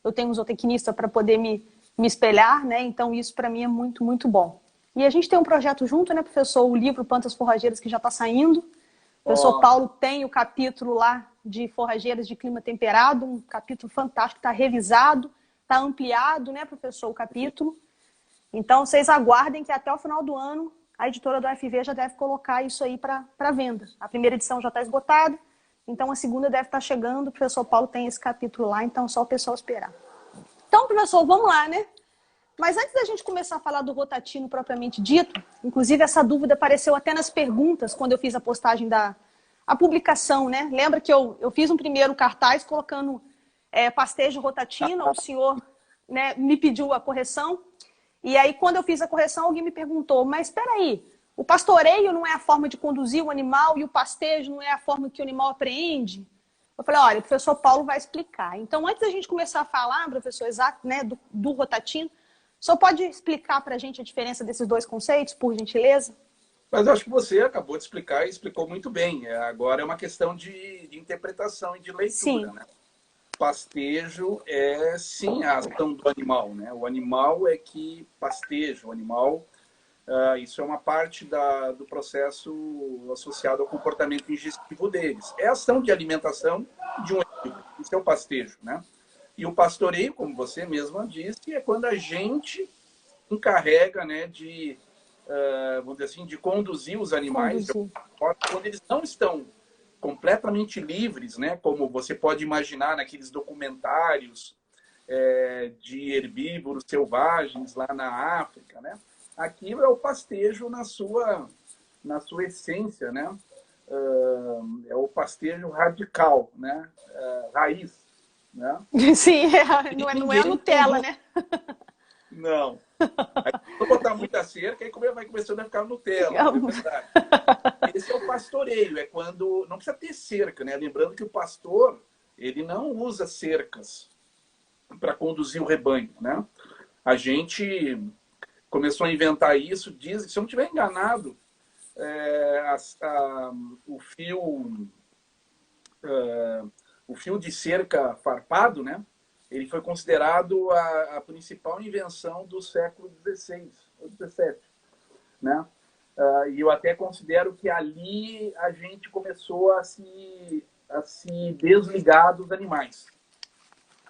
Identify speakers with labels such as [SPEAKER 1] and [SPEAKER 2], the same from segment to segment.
[SPEAKER 1] eu tenho um zootecnista para poder me espelhar, né? Então isso para mim é muito, muito bom. E a gente tem um projeto junto, né, professor? O livro Plantas Forrageiras que já está saindo. O professor Paulo tem o capítulo lá de forrageiras de clima temperado, um capítulo fantástico, está revisado, está ampliado, né, professor, o capítulo. Então, vocês aguardem que até o final do ano a editora do UFV já deve colocar isso aí para venda. A primeira edição já está esgotada, então a segunda deve estar chegando. O professor Paulo tem esse capítulo lá, então é só o pessoal esperar. Então, professor, vamos lá, né? Mas antes da gente começar a falar do rotatino propriamente dito, inclusive essa dúvida apareceu até nas perguntas quando eu fiz a postagem a publicação, né? Lembra que eu fiz um primeiro cartaz colocando pastejo rotatino, o senhor, né, me pediu a correção, e aí quando eu fiz a correção alguém me perguntou, mas espera aí, o pastoreio não é a forma de conduzir o animal e o pastejo não é a forma que o animal apreende? Eu falei, olha, o professor Paulo vai explicar. Então, antes da gente começar a falar, professor, exato, né, do rotatino, o senhor pode explicar para a gente a diferença desses dois conceitos, por gentileza?
[SPEAKER 2] Mas eu acho que você acabou de explicar e explicou muito bem. Agora é uma questão de interpretação e de leitura,
[SPEAKER 1] Sim.
[SPEAKER 2] né? Pastejo é, sim, a ação do animal, né? O animal é que pasteja, o animal... isso é uma parte do processo associado ao comportamento ingestivo deles. É a ação de alimentação de um animal. Isso é o pastejo, né? E o pastoreio, como você mesma disse, é quando a gente encarrega, né, vamos dizer assim, de conduzir os animais de
[SPEAKER 1] Conduzir.
[SPEAKER 2] alguma forma, quando eles não estão completamente livres, né, como você pode imaginar naqueles documentários de herbívoros selvagens lá na África, né? Aquilo é o pastejo na sua essência, né? É o pastejo radical, né? Raiz, né?
[SPEAKER 1] Sim,
[SPEAKER 2] E
[SPEAKER 1] não é a
[SPEAKER 2] ninguém
[SPEAKER 1] Nutella,
[SPEAKER 2] conduz.
[SPEAKER 1] né?
[SPEAKER 2] Não. Aí, se eu botar muita cerca, aí vai começando a ficar Nutella, é verdade. Esse é o pastoreio, é quando... Não precisa ter cerca, né? Lembrando que o pastor, ele não usa cercas para conduzir o rebanho, né? A gente começou a inventar isso, diz, se eu não estiver enganado, o fio o fio de cerca farpado, né? Ele foi considerado a principal invenção do século XVI ou XVII, né? E eu até considero que ali a gente começou a se desligar dos animais,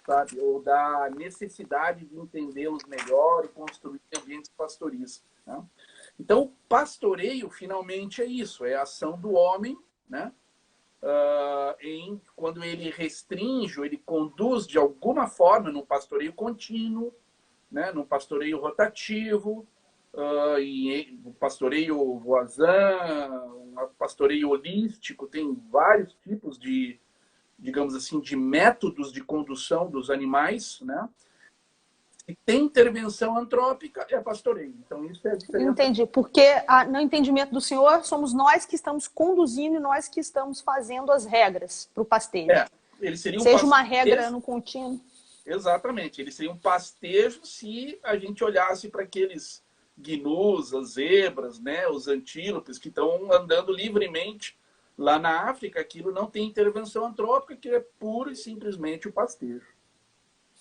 [SPEAKER 2] sabe? Ou da necessidade de entendê-los melhor e construir ambientes pastoris, né? Então, o pastoreio, finalmente, é isso. É a ação do homem, né? Quando ele restringe, ou ele conduz de alguma forma num pastoreio contínuo, né? Num pastoreio rotativo, no pastoreio voisin, um pastoreio holístico, tem vários tipos de, digamos assim, de métodos de condução dos animais, né? E tem intervenção antrópica, é pastoreio. Então, isso é a diferença.
[SPEAKER 1] Entendi, porque no entendimento do senhor, somos nós que estamos conduzindo e nós que estamos fazendo as regras para o pastejo.
[SPEAKER 2] Ele seria um
[SPEAKER 1] Seja uma
[SPEAKER 2] pastejo.
[SPEAKER 1] regra no contínuo.
[SPEAKER 2] Exatamente, ele seria um pastejo se a gente olhasse para aqueles gnus, as zebras, né, os antílopes que estão andando livremente lá na África. Aquilo não tem intervenção antrópica, que é puro e simplesmente o pastejo.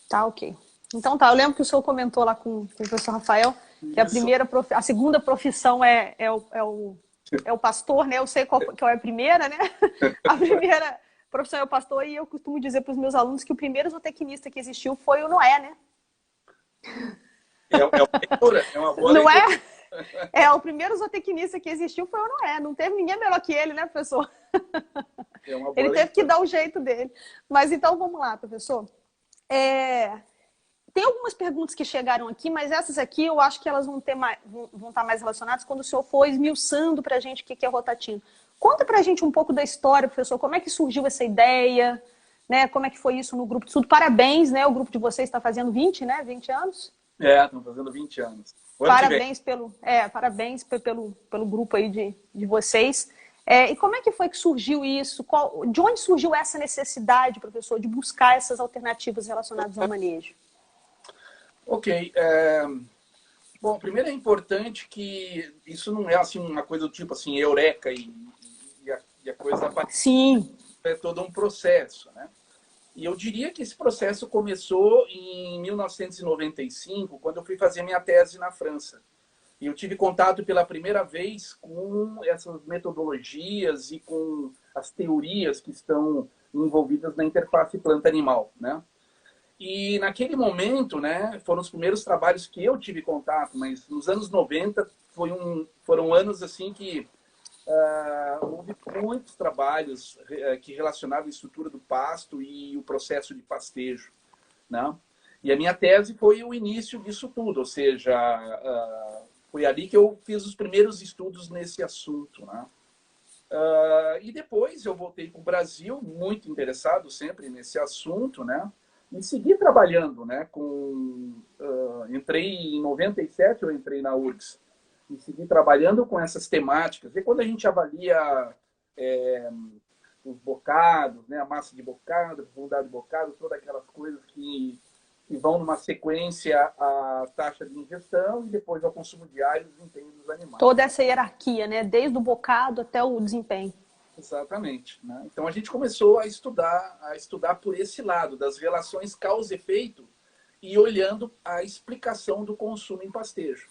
[SPEAKER 1] Tá, ok. Então tá, eu lembro que o senhor comentou lá com o professor Rafael que
[SPEAKER 2] Isso.
[SPEAKER 1] a segunda profissão é o pastor, né? Eu sei qual é a primeira, né? A primeira profissão é o pastor e eu costumo dizer para os meus alunos que o primeiro zootecnista que existiu foi o Noé, né?
[SPEAKER 2] É uma leitura, é uma boa
[SPEAKER 1] Não
[SPEAKER 2] leitura.
[SPEAKER 1] é? O primeiro zootecnista que existiu foi o Noé. Não teve ninguém melhor que ele, né, professor?
[SPEAKER 2] É uma boa
[SPEAKER 1] Ele teve que
[SPEAKER 2] leitura.
[SPEAKER 1] dar o jeito dele. Mas então vamos lá, professor. Tem algumas perguntas que chegaram aqui, mas essas aqui eu acho que elas vão estar mais relacionadas quando o senhor for esmiuçando para a gente o que é rotativo. Conta para a gente um pouco da história, professor, como é que surgiu essa ideia, né? Como é que foi isso no grupo de estudo? Parabéns, né? O grupo de vocês está fazendo 20, né? 20 anos.
[SPEAKER 2] Estão fazendo 20 anos.
[SPEAKER 1] Parabéns pelo grupo aí de vocês. E como é que foi que surgiu isso? De onde surgiu essa necessidade, professor, de buscar essas alternativas relacionadas ao manejo?
[SPEAKER 2] Ok. Bom, primeiro é importante que isso não é assim uma coisa do tipo assim, eureka e a coisa aparece.
[SPEAKER 1] Sim.
[SPEAKER 2] É todo um processo, né? E eu diria que esse processo começou em 1995, quando eu fui fazer minha tese na França. E eu tive contato pela primeira vez com essas metodologias e com as teorias que estão envolvidas na interface planta-animal, né? E naquele momento, né, foram os primeiros trabalhos que eu tive contato, mas nos anos 90 foram anos assim que houve muitos trabalhos que relacionavam a estrutura do pasto e o processo de pastejo, né? E a minha tese foi o início disso tudo, ou seja, foi ali que eu fiz os primeiros estudos nesse assunto, né? E depois eu voltei para o Brasil, muito interessado sempre nesse assunto, né? E segui trabalhando, né? Entrei em 97, eu entrei na URGS, e segui trabalhando com essas temáticas. E quando a gente avalia os bocados, né? A massa de bocado, a profundidade de bocado, todas aquelas coisas que vão numa sequência à taxa de ingestão e depois ao consumo diário e desempenho dos animais.
[SPEAKER 1] Toda essa hierarquia, né? Desde o bocado até o desempenho.
[SPEAKER 2] Exatamente, né? Então a gente começou a estudar por esse lado, das relações causa e efeito, e olhando a explicação do consumo em pastejo.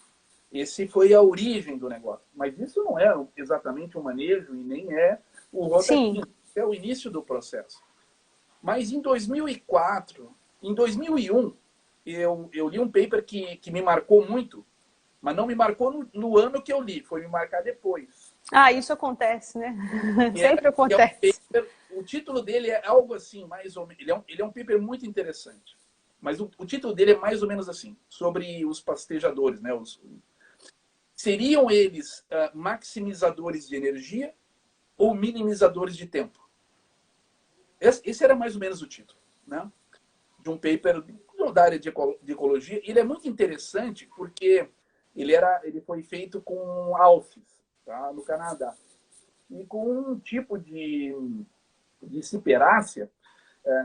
[SPEAKER 2] Esse foi a origem do negócio. Mas isso não é exatamente um manejo e nem é o rotativo. É o início do processo. Mas em 2004, em 2001, eu li um paper que me marcou muito, mas não me marcou no ano que eu li, foi me marcar depois.
[SPEAKER 1] Isso acontece, né? Sempre acontece.
[SPEAKER 2] O título dele é algo assim, mais ou menos. Ele é um paper muito interessante. Mas o título dele é mais ou menos assim, sobre os pastejadores, né? Seriam eles maximizadores de energia ou minimizadores de tempo? Esse era mais ou menos o título, né? De um paper da área de ecologia. Ele é muito interessante porque ele foi feito com alces, tá? No Canadá. E com um tipo de ciperácea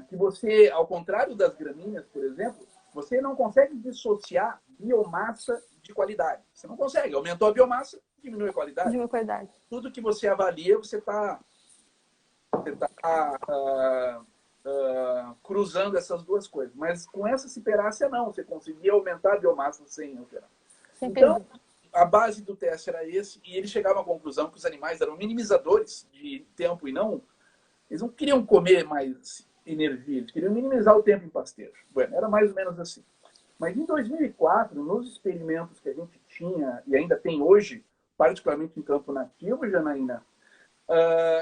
[SPEAKER 2] que você, ao contrário das gramíneas, por exemplo, você não consegue dissociar biomassa de qualidade. Você não consegue. Aumentou a biomassa, diminui a qualidade.
[SPEAKER 1] Diminui a qualidade.
[SPEAKER 2] Tudo que você avalia, você está cruzando essas duas coisas. Mas com essa ciperácea, não. Você conseguia aumentar a biomassa sem alterar. Então, a base do teste era esse, e eles chegavam à conclusão que os animais eram minimizadores de tempo e não... Eles não queriam comer mais energia, eles queriam minimizar o tempo em pastejo. Bueno, era mais ou menos assim. Mas em 2004, nos experimentos que a gente tinha, e ainda tem hoje, particularmente em campo nativo, Janaína,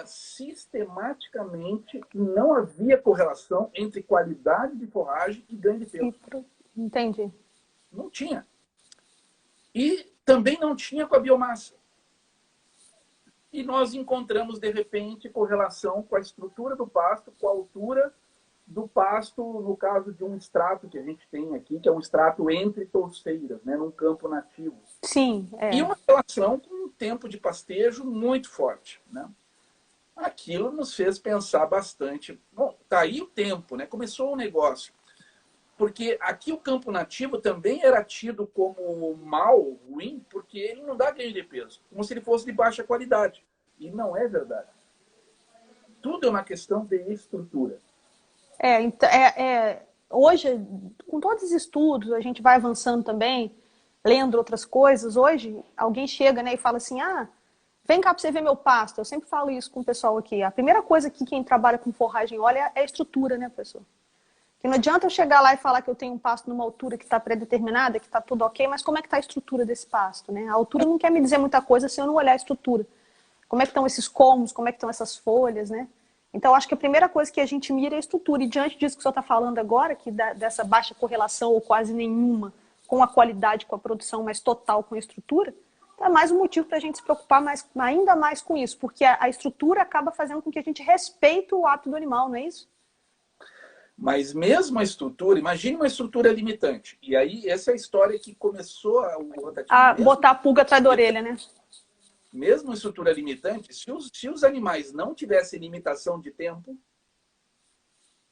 [SPEAKER 2] sistematicamente não havia correlação entre qualidade de forragem e ganho de peso.
[SPEAKER 1] Entendi.
[SPEAKER 2] Não tinha. E também não tinha com a biomassa. E nós encontramos, de repente, correlação com a estrutura do pasto, com a altura do pasto, no caso de um extrato que a gente tem aqui, que é um extrato entre touceiras, né, num campo nativo.
[SPEAKER 1] Sim.
[SPEAKER 2] E uma relação com um tempo de pastejo muito forte, né? Aquilo nos fez pensar bastante. Bom, tá aí o tempo, né? Começou o negócio. Porque aqui o campo nativo também era tido como mal, ruim, porque ele não dá ganho de peso, como se ele fosse de baixa qualidade. E não é verdade. Tudo é uma questão de estrutura.
[SPEAKER 1] Hoje, com todos os estudos, a gente vai avançando também, lendo outras coisas. Hoje, alguém chega, né, e fala assim, vem cá para você ver meu pasto. Eu sempre falo isso com o pessoal aqui. A primeira coisa que quem trabalha com forragem olha é a estrutura, né, pessoal? Que não adianta eu chegar lá e falar que eu tenho um pasto numa altura que está pré-determinada, que está tudo ok, mas como é que está a estrutura desse pasto, né? A altura não quer me dizer muita coisa se eu não olhar a estrutura. Como é que estão esses colmos, como é que estão essas folhas, né? Então, acho que a primeira coisa que a gente mira é a estrutura. E diante disso que o senhor está falando agora, que dessa baixa correlação ou quase nenhuma com a qualidade, com a produção, mas total com a estrutura, é mais um motivo para a gente se preocupar ainda mais com isso, porque a estrutura acaba fazendo com que a gente respeite o hábito do animal, não é isso?
[SPEAKER 2] Mas mesmo a estrutura, imagine uma estrutura limitante. E aí, essa é a história que começou
[SPEAKER 1] a botar a pulga atrás da orelha, né?
[SPEAKER 2] Mesmo a estrutura limitante, se os animais não tivessem limitação de tempo,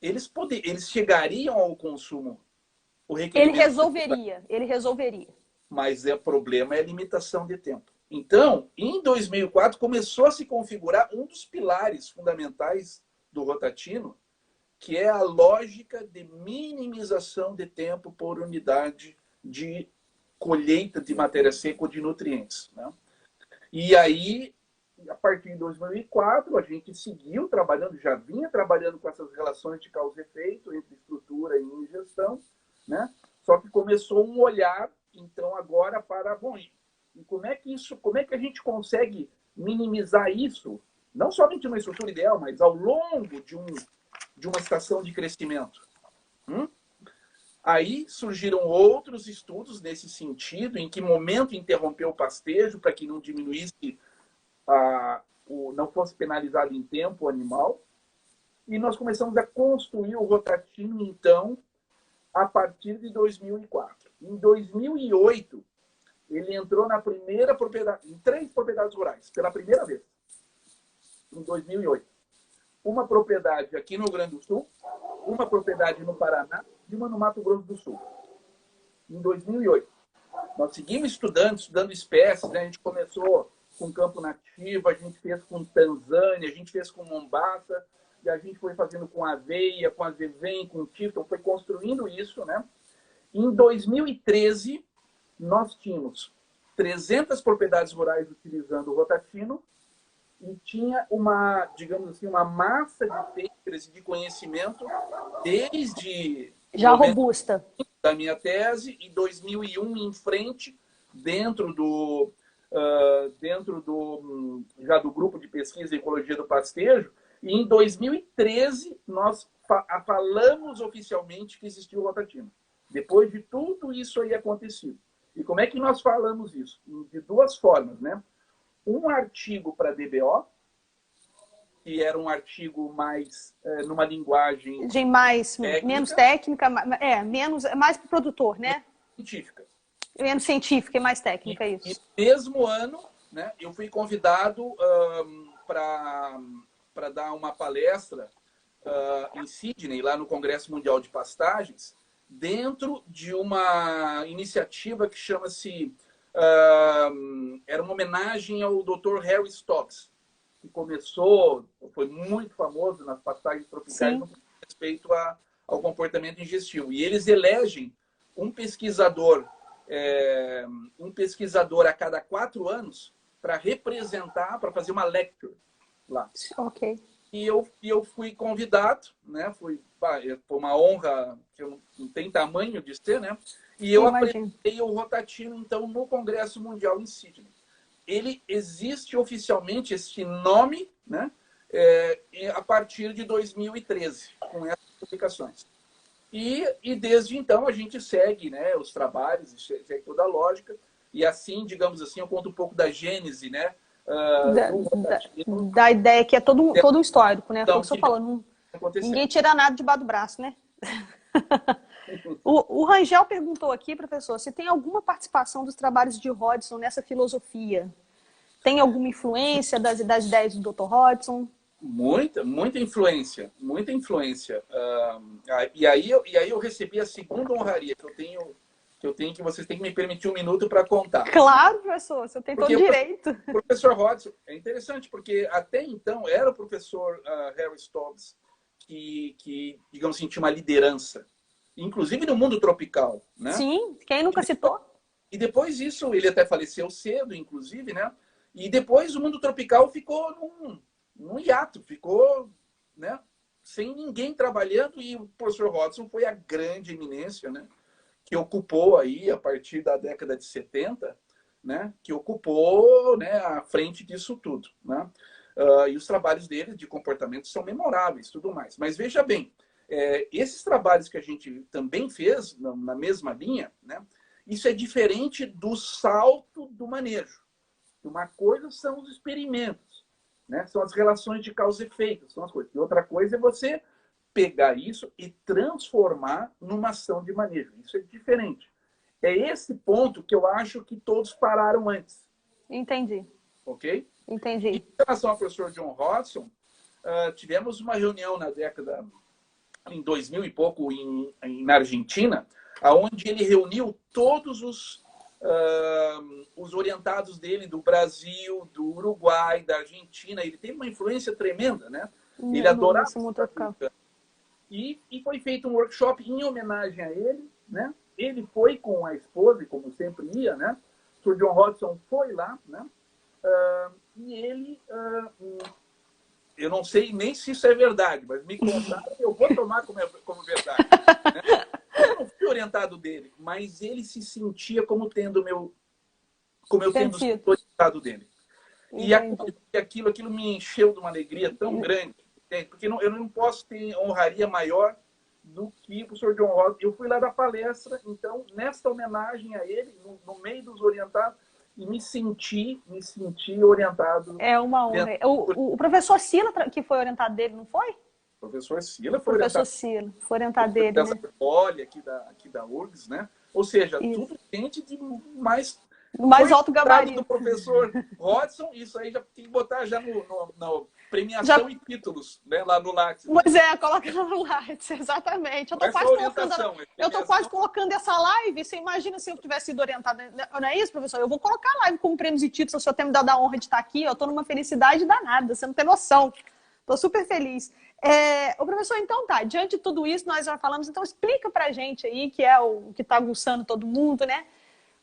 [SPEAKER 2] eles chegariam ao consumo.
[SPEAKER 1] Ele resolveria.
[SPEAKER 2] Mas o problema é a limitação de tempo. Então, em 2004, começou a se configurar um dos pilares fundamentais do rotatino, que é a lógica de minimização de tempo por unidade de colheita de matéria seca ou de nutrientes, né? E aí, a partir de 2004, a gente seguiu trabalhando, já vinha trabalhando com essas relações de causa e efeito entre estrutura e ingestão, né? Só que começou um olhar, então, agora para, bom, e como é que a gente consegue minimizar isso, não somente numa estrutura ideal, mas ao longo de uma estação de crescimento? Aí surgiram outros estudos nesse sentido, em que momento interromper o pastejo para que não diminuísse, não fosse penalizado em tempo o animal. E nós começamos a construir o rotativo, então, a partir de 2004. Em 2008, ele entrou na primeira propriedade, em 3 propriedades rurais, pela primeira vez, em 2008. Uma propriedade aqui no Rio Grande do Sul, uma propriedade no Paraná e uma no Mato Grosso do Sul, em 2008. Nós seguimos estudando espécies, né? A gente começou com campo nativo, a gente fez com Tanzânia, a gente fez com Mombasa, e a gente foi fazendo com aveia, com azevém, com Tifton, foi construindo isso, né? Em 2013, nós tínhamos 300 propriedades rurais utilizando o Rotatino e tinha uma, digamos assim, uma massa de papers e de conhecimento desde
[SPEAKER 1] já robusta
[SPEAKER 2] da minha tese e 2001 em frente, dentro já do grupo de pesquisa e ecologia do pastejo. E em 2013 nós falamos oficialmente que existia o Rotatino. Depois de tudo isso aí acontecido. E como é que nós falamos isso? De 2 formas, né? Um artigo para DBO, que era um artigo mais numa linguagem
[SPEAKER 1] menos técnica, mais para o produtor, né?
[SPEAKER 2] Científica.
[SPEAKER 1] Menos científica e mais técnica, isso.
[SPEAKER 2] E mesmo ano, né, eu fui convidado para dar uma palestra em Sydney, lá no Congresso Mundial de Pastagens, dentro de uma iniciativa que chama-se... era uma homenagem ao Dr. Harry Stokes, que foi muito famoso nas pastagens tropicais no respeito ao comportamento ingestivo. E eles elegem um pesquisador a cada 4 anos para representar, para fazer uma lecture lá.
[SPEAKER 1] Ok.
[SPEAKER 2] E eu fui convidado, né? Foi uma honra que eu não tenho tamanho de ser, né? E eu apresentei o Rotatino, então, no Congresso Mundial em Sydney. Ele existe oficialmente, esse nome, né? A partir de 2013, com essas publicações. E desde então a gente segue, né, os trabalhos, segue toda a lógica. E assim, digamos assim, eu conto um pouco da gênese, né?
[SPEAKER 1] Da ideia que é todo um histórico, né?
[SPEAKER 2] Então,
[SPEAKER 1] Foi o que você falou. Ninguém tira nada debaixo do braço, né? O Rangel perguntou aqui, professor, se tem alguma participação dos trabalhos de Hodgson nessa filosofia? Tem alguma influência das ideias do Dr. Hodgson?
[SPEAKER 2] Muita influência, muita influência. E aí eu recebi a segunda honraria que eu tenho, que vocês têm que me permitir 1 minuto para contar.
[SPEAKER 1] Claro, professor, você tem todo direito.
[SPEAKER 2] O professor Hodgson é interessante, porque até então era o professor Harry Stokes que, digamos assim, tinha uma liderança, inclusive no mundo tropical, né?
[SPEAKER 1] Sim, quem nunca citou?
[SPEAKER 2] E depois isso, ele até faleceu cedo, inclusive, né? E depois o mundo tropical ficou num hiato, ficou, né, sem ninguém trabalhando, e o professor Hodgson foi a grande eminência, né, que ocupou aí, a partir da década de 70, né, que ocupou, né, a frente disso tudo, né? E os trabalhos dele de comportamento são memoráveis, tudo mais. Mas veja bem, esses trabalhos que a gente também fez na mesma linha, né, isso é diferente do salto do manejo. Uma coisa são os experimentos, né? São as relações de causa e efeito, são as coisas. E outra coisa é você pegar isso e transformar numa ação de manejo. Isso é diferente. É esse ponto que eu acho que todos pararam antes.
[SPEAKER 1] Entendi.
[SPEAKER 2] Ok?
[SPEAKER 1] Entendi.
[SPEAKER 2] E em relação ao professor John Hodgson, tivemos uma reunião em 2000 e pouco, na Argentina, onde ele reuniu todos os orientados dele do Brasil, do Uruguai, da Argentina. Ele teve uma influência tremenda, né? Ele adorava. E foi feito um workshop em homenagem a ele, né? Ele foi com a esposa, como sempre ia, né? O Sr. John Hodgson foi lá, né? E ele, eu não sei nem se isso é verdade, mas me contaram, eu vou tomar como verdade. Né? Eu não fui orientado dele, mas ele se sentia como eu tendo sido orientado dele. E aquilo me encheu de uma alegria tão grande, entende? Porque eu não posso ter honraria maior do que o Sr. John Hodgson. Eu fui lá da palestra, então, nesta homenagem a ele, no meio dos orientados, e me senti orientado.
[SPEAKER 1] É uma honra. O professor Sila, que foi orientado dele, não foi?
[SPEAKER 2] O professor Sila
[SPEAKER 1] foi orientado. Sila foi orientado dele, né?
[SPEAKER 2] Olha, aqui da URGS, né? Ou seja, tudo gente de mais
[SPEAKER 1] alto gabarito.
[SPEAKER 2] Do professor Hodgson, isso aí já tem que botar já na premiação e títulos, né? Lá no Lattes.
[SPEAKER 1] Pois coloca lá no Lattes, exatamente. Eu tô quase colocando essa live. Você imagina se eu tivesse sido orientada. Não é isso, professor? Eu vou colocar a live com prêmios e títulos. Se o senhor tem me dado a honra de estar aqui, eu tô numa felicidade danada. Você não tem noção. Tô super feliz. O professor, então tá, diante de tudo isso, nós já falamos, então explica pra gente aí, que é o que tá aguçando todo mundo, né?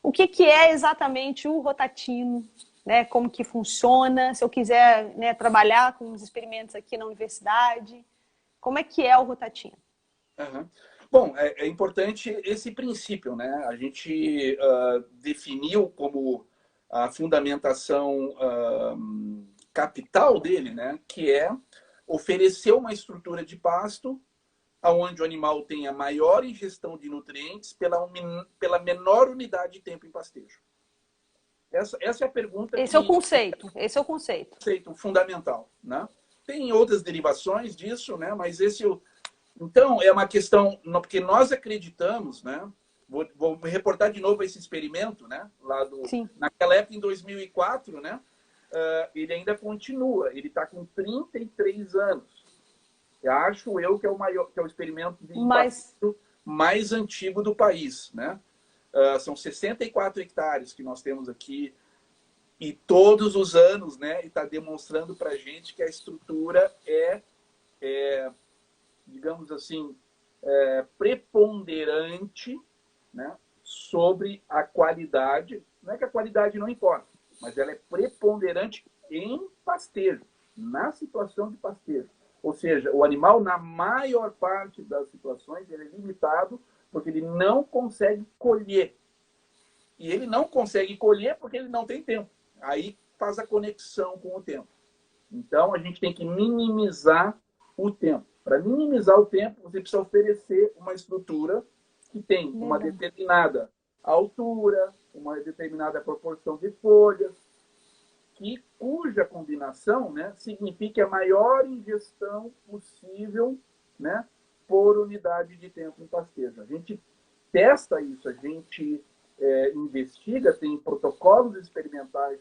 [SPEAKER 1] O que é exatamente o Rotatino, né? Como que funciona, se eu quiser, né, trabalhar com os experimentos aqui na universidade, como é que é o Rotatino?
[SPEAKER 2] Uhum. Bom, é importante esse princípio, né? A gente definiu como a fundamentação capital dele, né? Que é oferecer uma estrutura de pasto onde o animal tenha maior ingestão de nutrientes pela menor unidade de tempo em pastejo. Essa é a pergunta.
[SPEAKER 1] Esse é o conceito. Esse é o conceito.
[SPEAKER 2] Conceito fundamental, né? Tem outras derivações disso, né? Mas então é uma questão porque nós acreditamos, né? Vou me reportar de novo esse experimento, né? Naquela época, em 2004, né? Ele ainda continua. Ele está com 33 anos. Acho eu que é o experimento de impacto mais antigo do país, né? São 64 hectares que nós temos aqui e todos os anos, né? Está demonstrando para a gente que a estrutura digamos assim, preponderante, né? Sobre a qualidade. Não é que a qualidade não importa, mas ela é preponderante em pastejo, na situação de pastejo. Ou seja, o animal, na maior parte das situações, ele é limitado porque ele não consegue colher. E ele não consegue colher porque ele não tem tempo. Aí faz a conexão com o tempo. Então, a gente tem que minimizar o tempo. Para minimizar o tempo, você precisa oferecer uma estrutura que tem uma determinada altura, uma determinada proporção de folhas, cuja combinação, né, signifique a maior ingestão possível, né, por unidade de tempo em pastejo. A gente testa isso, a gente investiga, tem protocolos experimentais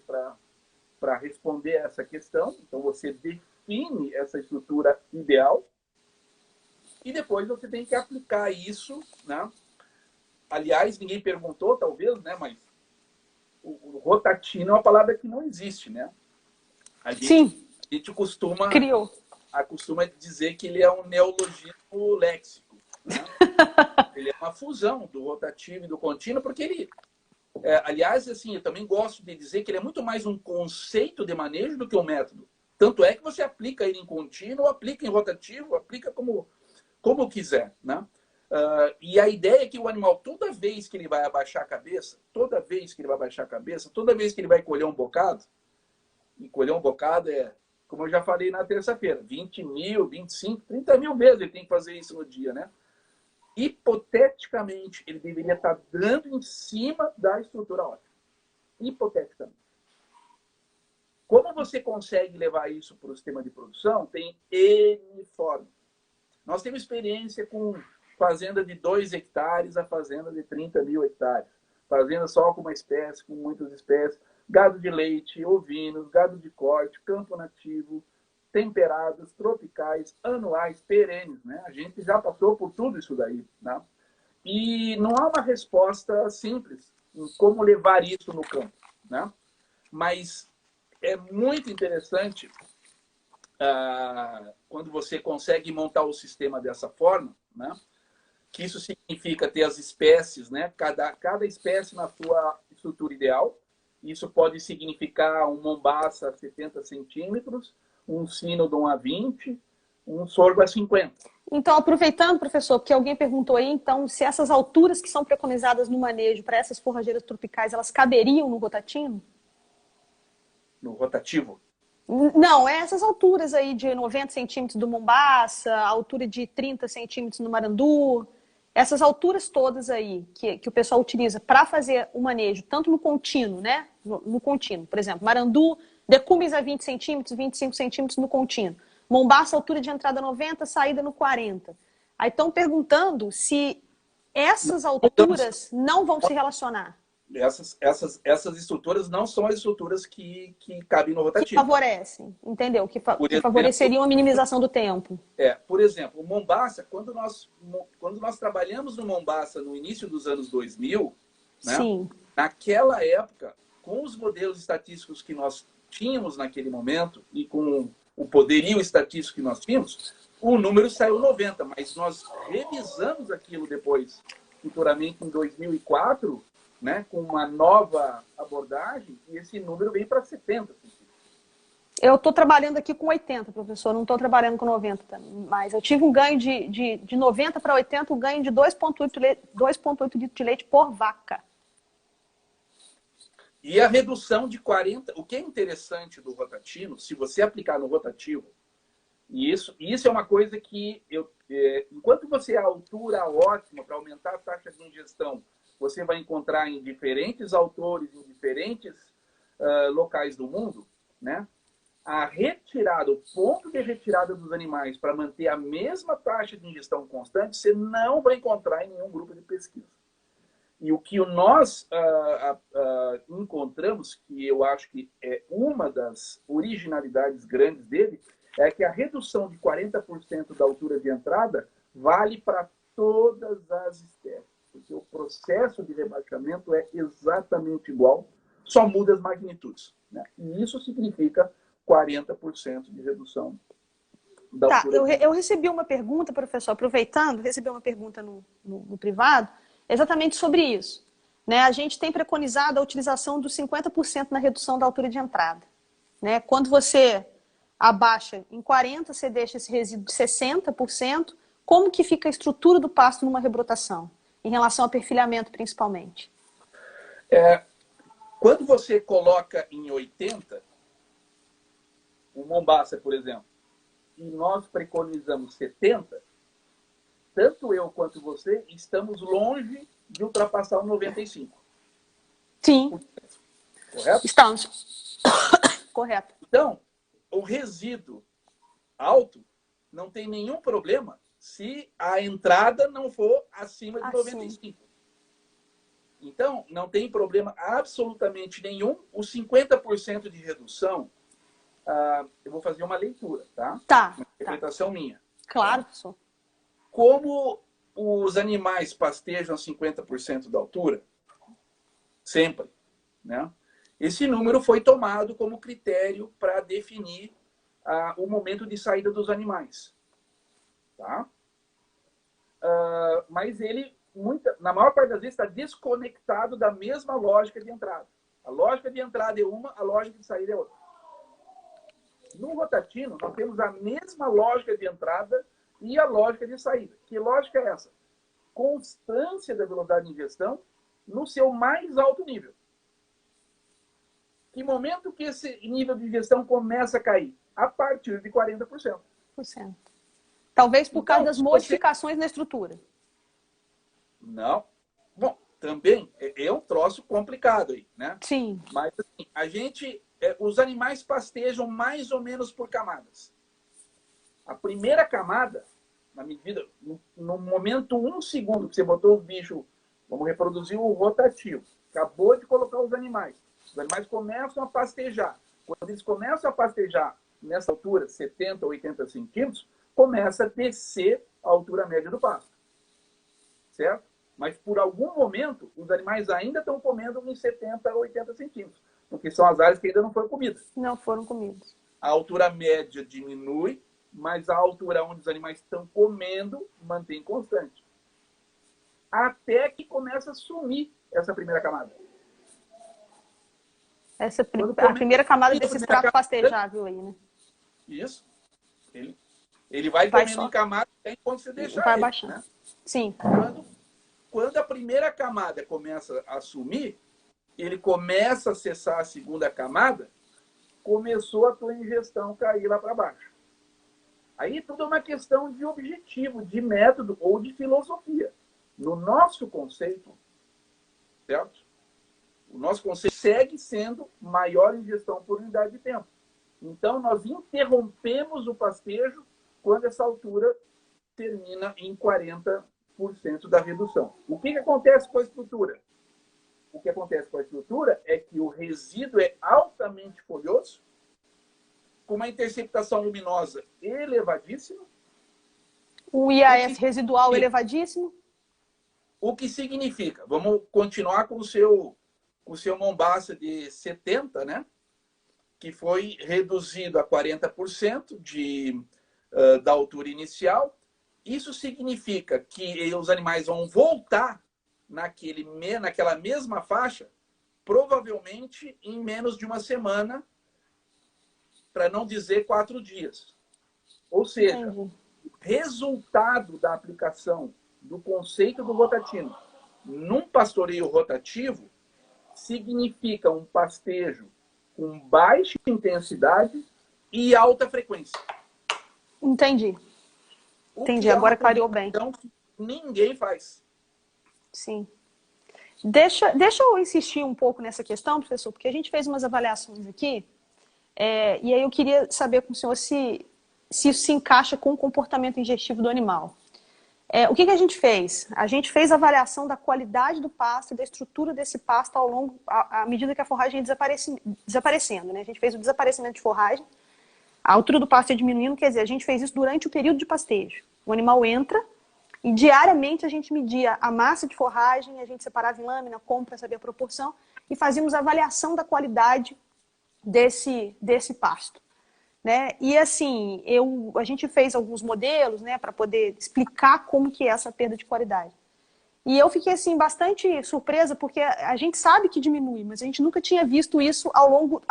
[SPEAKER 2] para responder essa questão. Então, você define essa estrutura ideal e depois você tem que aplicar isso, né? Aliás, ninguém perguntou, talvez, né, mas o rotatino é uma palavra que não existe, né? A gente costuma dizer que ele é um neologismo léxico, né? Ele é uma fusão do rotativo e do contínuo, porque ele... aliás, assim, eu também gosto de dizer que ele é muito mais um conceito de manejo do que um método. Tanto é que você aplica ele em contínuo, aplica em rotativo, aplica como quiser, né? E a ideia é que o animal, toda vez que ele vai abaixar a cabeça, toda vez que ele vai colher um bocado, e colher um bocado como eu já falei na terça-feira, 20 mil, 25, 30 mil vezes ele tem que fazer isso no dia, né? Hipoteticamente, ele deveria estar dando em cima da estrutura óssea. Hipoteticamente. Como você consegue levar isso para o sistema de produção? Tem N formas. Nós temos experiência com fazenda de 2 hectares a fazenda de 30 mil hectares. Fazenda só com uma espécie, com muitas espécies. Gado de leite, ovinos, gado de corte, campo nativo, temperados, tropicais, anuais, perenes, né? A gente já passou por tudo isso daí, né? E não há uma resposta simples em como levar isso no campo, né? Mas é muito interessante quando você consegue montar o sistema dessa forma, né? Que isso significa ter as espécies, né? Cada espécie na sua estrutura ideal. Isso pode significar um mombaça a 70 centímetros, um Cynodon a 20, um sorgo a 50.
[SPEAKER 1] Então, aproveitando, professor, porque alguém perguntou aí, então, se essas alturas que são preconizadas no manejo para essas forrageiras tropicais, elas caberiam no rotativo?
[SPEAKER 2] No rotativo?
[SPEAKER 1] Não, é essas alturas aí de 90 centímetros do Mombaça, altura de 30 centímetros no Marandu, essas alturas todas aí que o pessoal utiliza para fazer o manejo, tanto no contínuo, né? No contínuo, por exemplo, Marandu, decumes a 20 centímetros, 25 centímetros no contínuo. Mombaça, altura de entrada 90, saída no 40. Aí estão perguntando se essas alturas não vão se relacionar.
[SPEAKER 2] Essas estruturas não são as estruturas que cabem no
[SPEAKER 1] Que
[SPEAKER 2] rotativo.
[SPEAKER 1] favorecem, entendeu? Que
[SPEAKER 2] exemplo,
[SPEAKER 1] favoreceriam a minimização do tempo.
[SPEAKER 2] Por exemplo, o Mombaça, quando nós trabalhamos no Mombaça no início dos anos 2000, né,
[SPEAKER 1] Sim.
[SPEAKER 2] naquela época, com os modelos estatísticos que nós tínhamos naquele momento e com o poderio estatístico que nós tínhamos, o número saiu 90, mas nós revisamos aquilo depois, futuramente em 2004, né, com uma nova abordagem, e esse número veio para 70.
[SPEAKER 1] Eu estou trabalhando aqui com 80, professor, não estou trabalhando com 90. Mas eu tive um ganho de 90 para 80, um ganho de 2,8 litros de leite por vaca.
[SPEAKER 2] E a redução de 40, o que é interessante do rotativo, se você aplicar no rotativo, e isso é uma coisa que, enquanto você a altura ótima para aumentar a taxa de ingestão, você vai encontrar em diferentes autores, em diferentes locais do mundo, né? A retirada, o ponto de retirada dos animais para manter a mesma taxa de ingestão constante, você não vai encontrar em nenhum grupo de pesquisa. E o que nós encontramos, que eu acho que é uma das originalidades grandes dele, é que a redução de 40% da altura de entrada vale para todas as espécies. Porque o processo de rebaixamento é exatamente igual, só muda as magnitudes, né? E isso significa 40% de redução da altura.
[SPEAKER 1] Eu recebi uma pergunta, professor, aproveitando, recebi uma pergunta no privado, exatamente sobre isso. Né? A gente tem preconizado a utilização dos 50% na redução da altura de entrada. Né? Quando você abaixa em 40%, você deixa esse resíduo de 60%, como que fica a estrutura do pasto numa rebrotação? Em relação ao perfilhamento, principalmente.
[SPEAKER 2] Quando você coloca em 80%, o Mombaça, por exemplo, e nós preconizamos 70%, tanto eu quanto você estamos longe de ultrapassar o 95%.
[SPEAKER 1] Sim.
[SPEAKER 2] Correto?
[SPEAKER 1] Estamos. Correto.
[SPEAKER 2] Então, o resíduo alto não tem nenhum problema se a entrada não for acima de 95%. Então, não tem problema absolutamente nenhum. Os 50% de redução, eu vou fazer uma leitura, tá?
[SPEAKER 1] Tá.
[SPEAKER 2] Uma interpretação minha.
[SPEAKER 1] Claro, professor.
[SPEAKER 2] Como os animais pastejam a 50% da altura, sempre, né? Esse número foi tomado como critério para definir o momento de saída dos animais. Tá? Mas ele, na maior parte das vezes, está desconectado da mesma lógica de entrada. A lógica de entrada é uma, a lógica de saída é outra. No rotativo, nós temos a mesma lógica de entrada e a lógica de saída. Que lógica é essa? Constância da velocidade de ingestão no seu mais alto nível. Que momento que esse nível de ingestão começa a cair? A partir de 40%.
[SPEAKER 1] Talvez por causa das modificações na estrutura.
[SPEAKER 2] Não. Bom, também é um troço complicado aí, né?
[SPEAKER 1] Sim.
[SPEAKER 2] Mas assim, os animais pastejam mais ou menos por camadas. A primeira camada, na medida, no momento 1 segundo que você botou o bicho, vamos reproduzir o rotativo, acabou de colocar os animais começam a pastejar. Quando eles começam a pastejar nessa altura, 70, 80 centímetros, começa a descer a altura média do pasto. Certo? Mas por algum momento, os animais ainda estão comendo uns 70 ou 80 centímetros. Porque são as áreas que ainda não foram comidas.
[SPEAKER 1] Não foram comidas.
[SPEAKER 2] A altura média diminui, mas a altura onde os animais estão comendo mantém constante. Até que começa a sumir essa primeira camada.
[SPEAKER 1] Essa a primeira camada desse extrato pastejável aí, né?
[SPEAKER 2] Isso. Ele vai comendo em camada enquanto você deixar
[SPEAKER 1] vai
[SPEAKER 2] ele,
[SPEAKER 1] baixando.
[SPEAKER 2] né?
[SPEAKER 1] Sim.
[SPEAKER 2] Quando a primeira camada começa a sumir, ele começa a acessar a segunda camada, começou a tua ingestão cair lá para baixo. Aí tudo é uma questão de objetivo, de método ou de filosofia. No nosso conceito, certo? O nosso conceito segue sendo maior ingestão por unidade de tempo. Então, nós interrompemos o pastejo quando essa altura termina em 40% da redução. O que acontece com a estrutura? O que acontece com a estrutura é que o resíduo é altamente folhoso, com uma interceptação luminosa elevadíssima.
[SPEAKER 1] O IAS residual elevadíssimo.
[SPEAKER 2] O que significa? Vamos continuar com o seu Mombasa de 70, né? Que foi reduzido a 40% da altura inicial. Isso significa que os animais vão voltar naquela mesma faixa, provavelmente em menos de uma semana, para não dizer 4 dias. Ou seja, o resultado da aplicação do conceito do rotativo num pastoreio rotativo significa um pastejo com baixa intensidade e alta frequência.
[SPEAKER 1] Entendi. Entendi, agora clareou bem.
[SPEAKER 2] Então, ninguém faz.
[SPEAKER 1] Sim. Deixa eu insistir um pouco nessa questão, professor, porque a gente fez umas avaliações aqui, e aí eu queria saber com o senhor se isso se encaixa com o comportamento ingestivo do animal. O que a gente fez? A gente fez a avaliação da qualidade do pasto e da estrutura desse pasto à medida que a forragem ia desaparecendo, né? A gente fez o desaparecimento de forragem, a altura do pasto ia diminuindo, quer dizer, a gente fez isso durante o período de pastejo. O animal entra e diariamente a gente media a massa de forragem, a gente separava em lâmina, como para saber a proporção, e fazíamos a avaliação da qualidade desse pasto. Né? E assim, a gente fez alguns modelos, né, para poder explicar como que é essa perda de qualidade. E eu fiquei assim, bastante surpresa, porque a gente sabe que diminui, mas a gente nunca tinha visto isso ao longo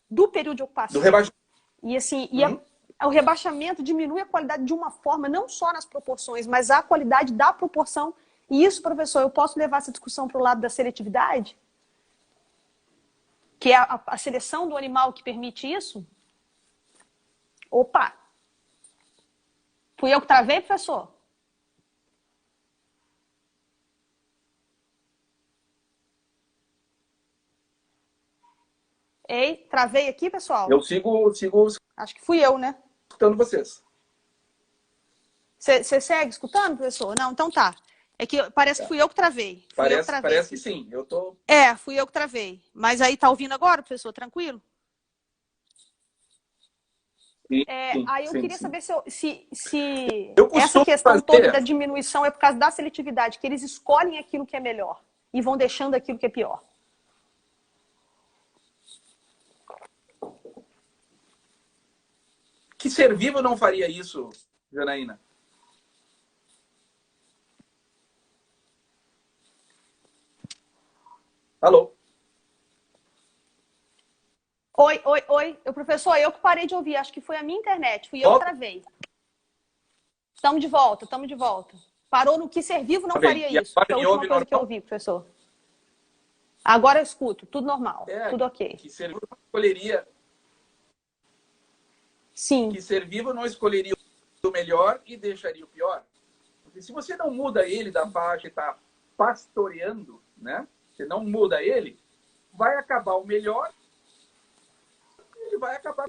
[SPEAKER 1] do período de ocupação.
[SPEAKER 2] Do rebaixamento.
[SPEAKER 1] E assim, o rebaixamento diminui a qualidade de uma forma, não só nas proporções, mas a qualidade da proporção. E isso, professor, eu posso levar essa discussão para o lado da seletividade? Que é a seleção do animal que permite isso? Opa! Fui eu que travei, professor? Ei, travei aqui, pessoal?
[SPEAKER 2] Eu sigo
[SPEAKER 1] Acho que fui eu, né?
[SPEAKER 2] escutando vocês.
[SPEAKER 1] Você segue escutando, professor? Não, então tá. É que parece que fui eu que travei.
[SPEAKER 2] Parece que sim. Eu tô...
[SPEAKER 1] Fui eu que travei. Mas aí tá ouvindo agora, professor? Tranquilo?
[SPEAKER 2] Sim,
[SPEAKER 1] aí eu queria saber se
[SPEAKER 2] eu
[SPEAKER 1] essa questão toda da diminuição é por causa da seletividade, que eles escolhem aquilo que é melhor e vão deixando aquilo que é pior.
[SPEAKER 2] Que ser vivo não faria isso, Janaína? Alô?
[SPEAKER 1] Oi. Professor, eu que parei de ouvir. Acho que foi a minha internet. Fui eu que travei. Estamos de volta. Parou no que ser vivo não faria isso. Foi a última coisa que eu ouvi, professor. Agora eu escuto. Tudo normal. Tudo ok.
[SPEAKER 2] Que ser vivo não escolheria...
[SPEAKER 1] Sim.
[SPEAKER 2] Que ser vivo não escolheria o melhor e deixaria o pior. Porque se você não muda ele da faixa e está pastoreando, né? Você não muda ele, vai acabar o melhor e ele vai acabar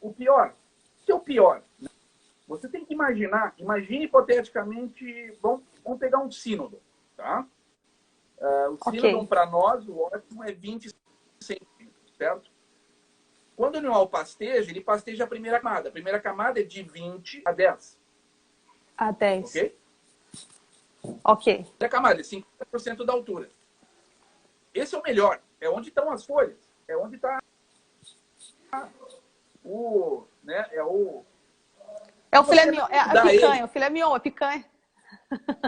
[SPEAKER 2] o pior. O que é o pior? Você tem que imagine hipoteticamente, vamos pegar um sínodo, tá? O sínodo para nós, o ótimo é 20 centímetros, certo? Quando o animal pasteja, ele pasteja a primeira camada. A primeira camada é de 20 a 10.
[SPEAKER 1] A 10.
[SPEAKER 2] Ok?
[SPEAKER 1] Ok.
[SPEAKER 2] A primeira camada é 50% da altura. Esse é o melhor. É onde estão as folhas. É onde está né, é o
[SPEAKER 1] filé mignon, é a picanha,
[SPEAKER 2] ele,
[SPEAKER 1] o filé mignon, a picanha.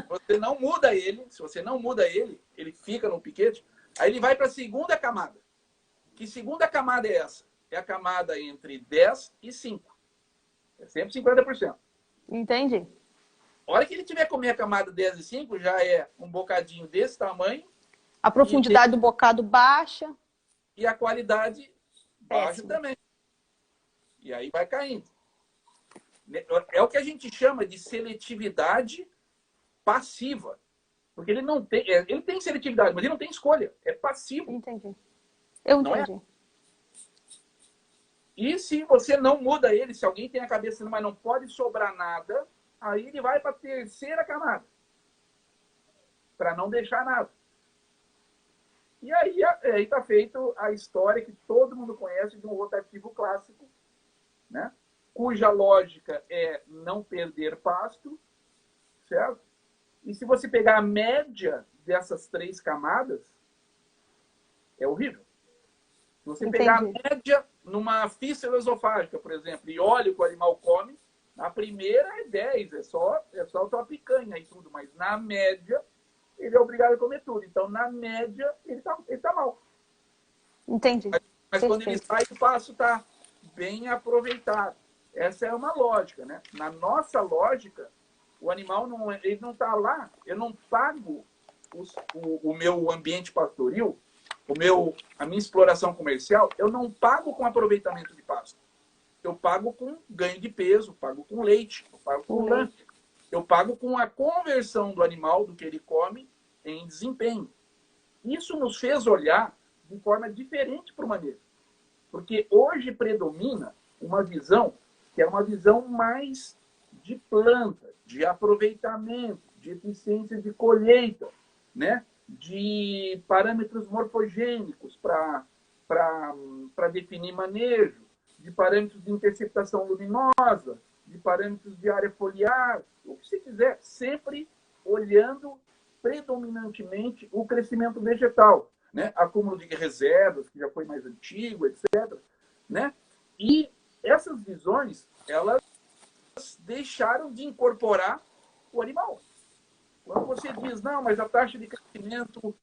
[SPEAKER 2] você não muda ele, se você não muda ele, ele fica no piquete, aí ele vai para a segunda camada. Que segunda camada é essa? É a camada entre 10 e 5. É sempre 50%.
[SPEAKER 1] Entendi.
[SPEAKER 2] A hora que ele tiver comer a camada 10 e 5, já é um bocadinho desse tamanho.
[SPEAKER 1] A profundidade do bocado baixa.
[SPEAKER 2] E a qualidade baixa
[SPEAKER 1] Péssimo.
[SPEAKER 2] também. E aí vai caindo. É o que a gente chama de seletividade passiva. Porque ele não tem... Ele tem seletividade, mas ele não tem escolha. É passivo.
[SPEAKER 1] Entendi. Eu
[SPEAKER 2] Não
[SPEAKER 1] entendi.
[SPEAKER 2] é? E se você não muda ele, se alguém tem a cabeça, mas não pode sobrar nada, aí ele vai para a terceira camada. Para não deixar nada. E aí está feito a história que todo mundo conhece de um rotativo clássico, né? Cuja lógica é não perder pasto, certo? E se você pegar a média dessas 3 camadas, é horrível. Se você pegar a média numa fístula esofágica, por exemplo, e olha o que o animal come, a primeira é 10, é só a picanha e tudo, mas na média ele é obrigado a comer tudo. Então, na média, ele tá mal.
[SPEAKER 1] Entendi.
[SPEAKER 2] Mas quando ele sai, o pasto está bem aproveitado. Essa é uma lógica, né? Na nossa lógica, o animal ele não está lá, eu não pago o meu ambiente pastoril, a minha exploração comercial, eu não pago com aproveitamento de pasto. Eu pago com ganho de peso, pago com leite, eu pago com lã. Eu pago com a conversão do animal, do que ele come, em desempenho. Isso nos fez olhar de forma diferente para o manejo. Porque hoje predomina uma visão que é uma visão mais de planta, de aproveitamento, de eficiência de colheita, né? De parâmetros morfogênicos para definir manejo, de parâmetros de interceptação luminosa, de parâmetros de área foliar, o que você quiser, sempre olhando predominantemente o crescimento vegetal, né? Acúmulo de reservas, que já foi mais antigo, etc. Né? E essas visões, elas deixaram de incorporar o animal. Quando você diz, não, mas a taxa de crescimento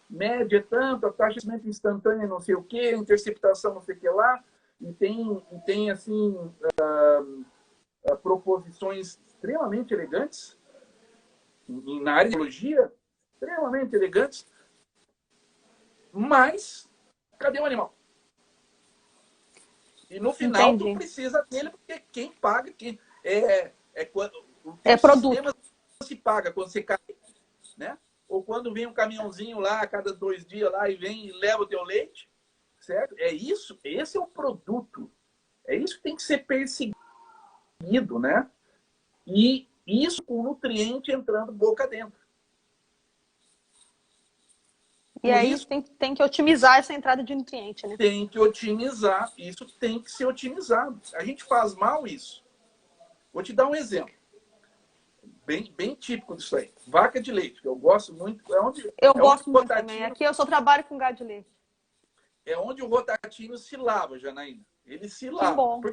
[SPEAKER 2] média é tanto, a taxa de crescimento instantânea não sei o quê, a interceptação não sei o que lá, e tem assim, proposições extremamente elegantes, na área de biologia, extremamente elegantes, mas cadê o animal? E no final, tu precisa dele, porque quem paga quando o sistema se paga quando você cai, né? Ou quando vem um caminhãozinho lá a cada 2 dias lá e vem e leva o teu leite, certo? É isso, esse é o produto. É isso que tem que ser perseguido, né? E isso com o nutriente entrando boca dentro.
[SPEAKER 1] E aí tem que otimizar essa entrada de nutriente, né?
[SPEAKER 2] Tem que otimizar. Isso tem que ser otimizado. A gente faz mal isso. Vou te dar um exemplo. Bem típico disso aí. Vaca de leite, que eu gosto muito.
[SPEAKER 1] Eu gosto muito também. Aqui eu só trabalho com gado de leite.
[SPEAKER 2] É onde o rotatinho se lava, Janaína. Ele se lava.
[SPEAKER 1] Que bom.
[SPEAKER 2] Por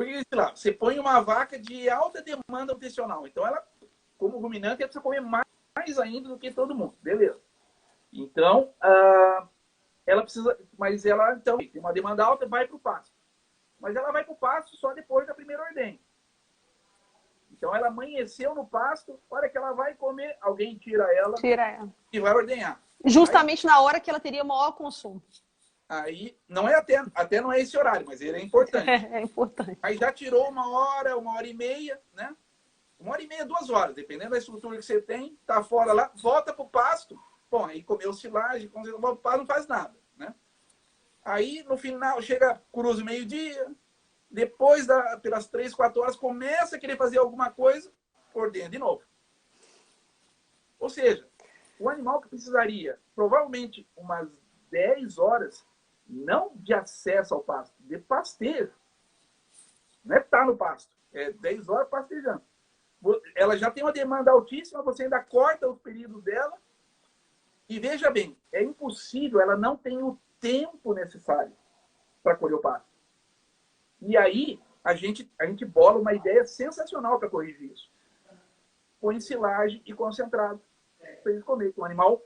[SPEAKER 2] que ele se lava? Você põe uma vaca de alta demanda nutricional. Então, ela, como ruminante, ela precisa comer mais ainda do que todo mundo. Beleza. Então, ela precisa... Mas ela, então, tem uma demanda alta, vai para o pasto. Mas ela vai para o pasto só depois da primeira ordenha. Então, ela amanheceu no pasto, a hora que ela vai comer, alguém tira ela e vai ordenhar.
[SPEAKER 1] Justamente na hora que ela teria maior consumo.
[SPEAKER 2] Aí, não é até não é esse horário, mas ele é importante.
[SPEAKER 1] É importante.
[SPEAKER 2] Aí já tirou 1 hora e meia, né? 1 hora e meia, 2 horas, dependendo da estrutura que você tem, tá fora lá, volta pro pasto, bom, aí comeu silagem, quando você volta pro pasto, não faz nada, né? Aí, no final, chega, cruza o meio-dia, depois, pelas 3, 4 horas, começa a querer fazer alguma coisa, ordena de novo. Ou seja, o animal que precisaria, provavelmente, umas 10 horas, não de acesso ao pasto, de pastejo. Não é estar no pasto, é 10 horas pastejando. Ela já tem uma demanda altíssima, você ainda corta os períodos dela. E veja bem, é impossível, ela não tem o tempo necessário para colher o pasto. E aí a gente bola uma ideia sensacional para corrigir isso. Põe silagem e concentrado para eles comerem. Um animal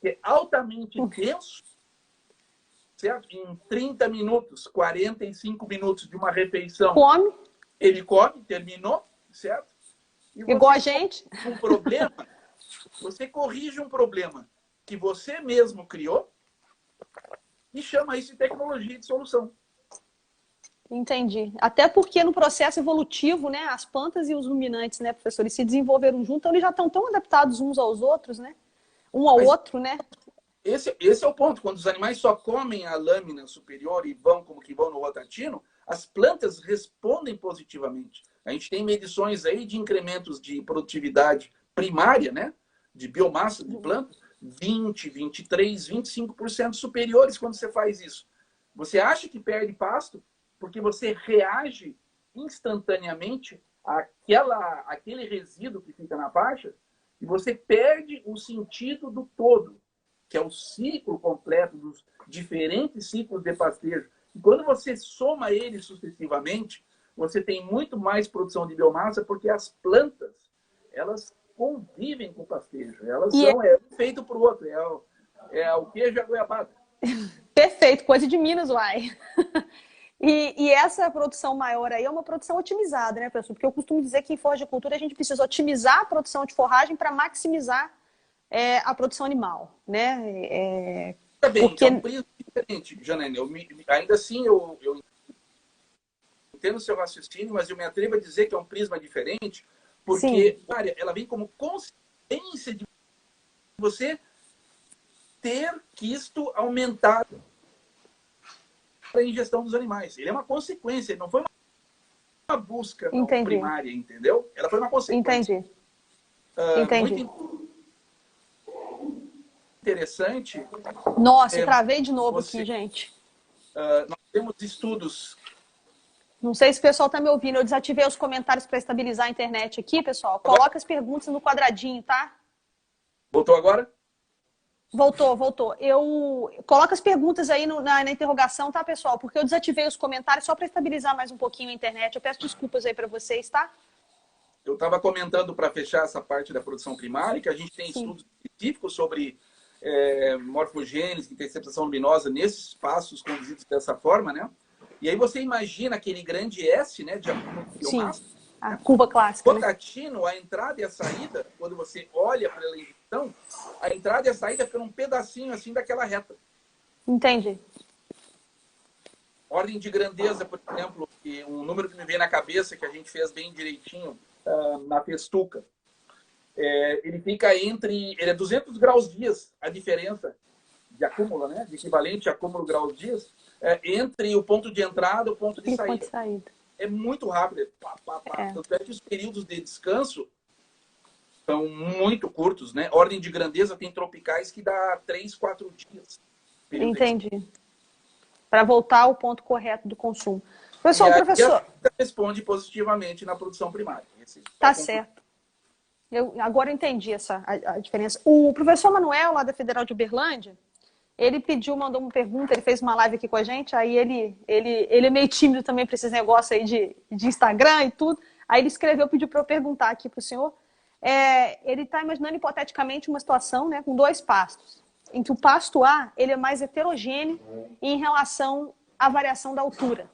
[SPEAKER 2] que é altamente denso, certo? Em 30 minutos, 45 minutos de uma refeição,
[SPEAKER 1] come.
[SPEAKER 2] Ele come, terminou, certo? E você,
[SPEAKER 1] igual a gente.
[SPEAKER 2] Um problema, você corrige um problema que você mesmo criou e chama isso de tecnologia de solução.
[SPEAKER 1] Entendi. Até porque no processo evolutivo, né, as plantas e os ruminantes, né, professor, eles se desenvolveram juntos, então eles já estão tão adaptados uns aos outros, né? Um ao outro, né?
[SPEAKER 2] Esse é o ponto. Quando os animais só comem a lâmina superior e vão como que vão no rotatino, as plantas respondem positivamente. A gente tem medições aí de incrementos de produtividade primária, né? De biomassa de planta, 20, 23, 25% superiores quando você faz isso. Você acha que perde pasto porque você reage instantaneamente àquele resíduo que fica na faixa e você perde o sentido do todo, que é o ciclo completo dos diferentes ciclos de pastejo. E quando você soma eles sucessivamente, você tem muito mais produção de biomassa, porque as plantas, elas convivem com o pastejo. Elas são um feito para o outro. É o queijo e a goiabada.
[SPEAKER 1] Perfeito, coisa de Minas, uai. E essa produção maior aí é uma produção otimizada, né, professor? Porque eu costumo dizer que em forragicultura a gente precisa otimizar a produção de forragem para maximizar a produção animal, né?
[SPEAKER 2] Porque... é um prisma diferente, Janaína. Ainda assim, eu entendo o seu raciocínio, mas eu me atrevo a dizer que é um prisma diferente, porque ela vem como consequência de você ter quisto aumentar a ingestão dos animais. Ele é uma consequência, ele não foi uma busca não primária, entendeu? Ela foi uma consequência.
[SPEAKER 1] Entendi.
[SPEAKER 2] Muito interessante.
[SPEAKER 1] Nossa, travei de novo aqui, gente.
[SPEAKER 2] Nós temos estudos.
[SPEAKER 1] Não sei se o pessoal está me ouvindo. Eu desativei os comentários para estabilizar a internet aqui, pessoal. Coloca as perguntas no quadradinho, tá?
[SPEAKER 2] Voltou agora?
[SPEAKER 1] Voltou. Coloca as perguntas aí na interrogação, tá, pessoal? Porque eu desativei os comentários só para estabilizar mais um pouquinho a internet. Eu peço desculpas aí para vocês, tá?
[SPEAKER 2] Eu estava comentando para fechar essa parte da produção primária que a gente tem estudos específicos sobre morfogênese, interceptação luminosa nesses espaços conduzidos dessa forma, né? E aí você imagina aquele grande S, né, de acúmulo de biomassa.
[SPEAKER 1] Sim, a curva clássica.
[SPEAKER 2] Rotatino, a entrada e a saída, quando você olha para a injeção, a entrada e a saída ficam num pedacinho assim daquela reta.
[SPEAKER 1] Entendi.
[SPEAKER 2] Ordem de grandeza, por exemplo, que um número que me vem na cabeça, que a gente fez bem direitinho na festuca. Ele fica ele é 200 graus dias, a diferença de acúmulo, né? De equivalente a acúmulo graus dias, entre o ponto de entrada e o ponto de saída. É muito rápido. Tanto é que os períodos de descanso são muito curtos, né? Ordem de grandeza tem tropicais que dá 3, 4 dias.
[SPEAKER 1] Entendi. Para voltar ao ponto correto do consumo. Professor,
[SPEAKER 2] responde positivamente na produção primária.
[SPEAKER 1] Tá certo. Eu agora entendi a diferença. O professor Manuel, lá da Federal de Uberlândia, ele mandou uma pergunta, ele fez uma live aqui com a gente, aí ele é meio tímido também para esses negócios aí de Instagram e tudo. Aí ele pediu para eu perguntar aqui para o senhor. Ele está imaginando hipoteticamente uma situação, né, com 2 pastos, em que o pasto A ele é mais heterogêneo em relação à variação da altura.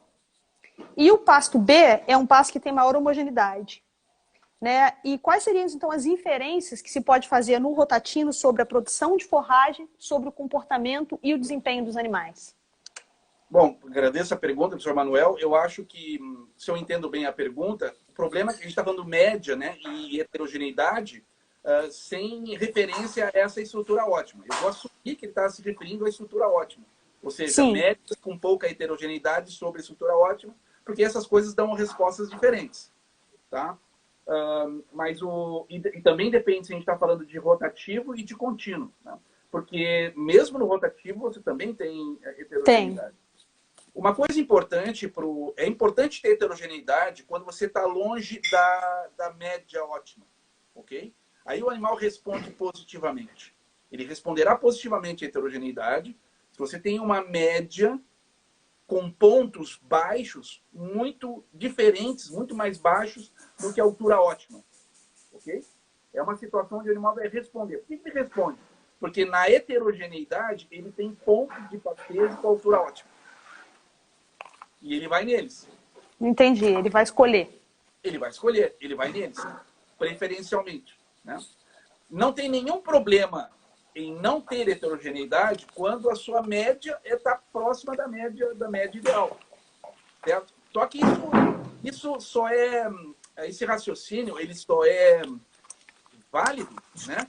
[SPEAKER 1] E o pasto B é um pasto que tem maior homogeneidade. Né? E quais seriam, então, as inferências que se pode fazer no rotatino sobre a produção de forragem, sobre o comportamento e o desempenho dos animais?
[SPEAKER 2] Bom, agradeço a pergunta, professor Manuel. Eu acho que, se eu entendo bem a pergunta, o problema é que a gente está falando média, né, e heterogeneidade sem referência a essa estrutura ótima. Eu vou assumir que ele está se referindo à estrutura ótima. Ou seja, médias com pouca heterogeneidade sobre a estrutura ótima, porque essas coisas dão respostas diferentes. Tá? Mas e também depende se a gente está falando de rotativo e de contínuo. Né? Porque mesmo no rotativo você também tem heterogeneidade. Uma coisa importante, é importante ter heterogeneidade quando você está longe da média ótima. Ok? Aí o animal responde positivamente. Ele responderá positivamente à heterogeneidade se você tem uma média com pontos baixos muito diferentes, muito mais baixos do que a altura ótima. Ok? É uma situação onde o animal vai responder. Por que ele responde? Porque na heterogeneidade ele tem pontos de pastejo com altura ótima. E ele vai neles.
[SPEAKER 1] Entendi, ele vai escolher.
[SPEAKER 2] Ele vai escolher, ele vai neles, preferencialmente. Né? Não tem nenhum problema em não ter heterogeneidade quando a sua média está próxima da média ideal. Certo? Só que isso só é... Esse raciocínio ele só é válido, né,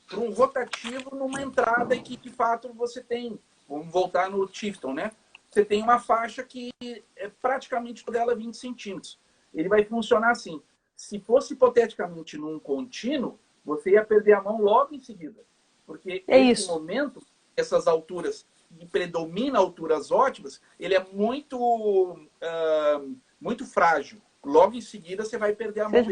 [SPEAKER 2] para um rotativo numa entrada em que, de fato, você tem... Vamos voltar no Tifton, né? Você tem uma faixa que é praticamente toda ela 20 centímetros. Ele vai funcionar assim. Se fosse hipoteticamente num contínuo, você ia perder a mão logo em seguida. Porque nesse momento, essas alturas que predomina alturas ótimas, ele é muito, muito frágil. Logo em seguida, você vai perder a mão.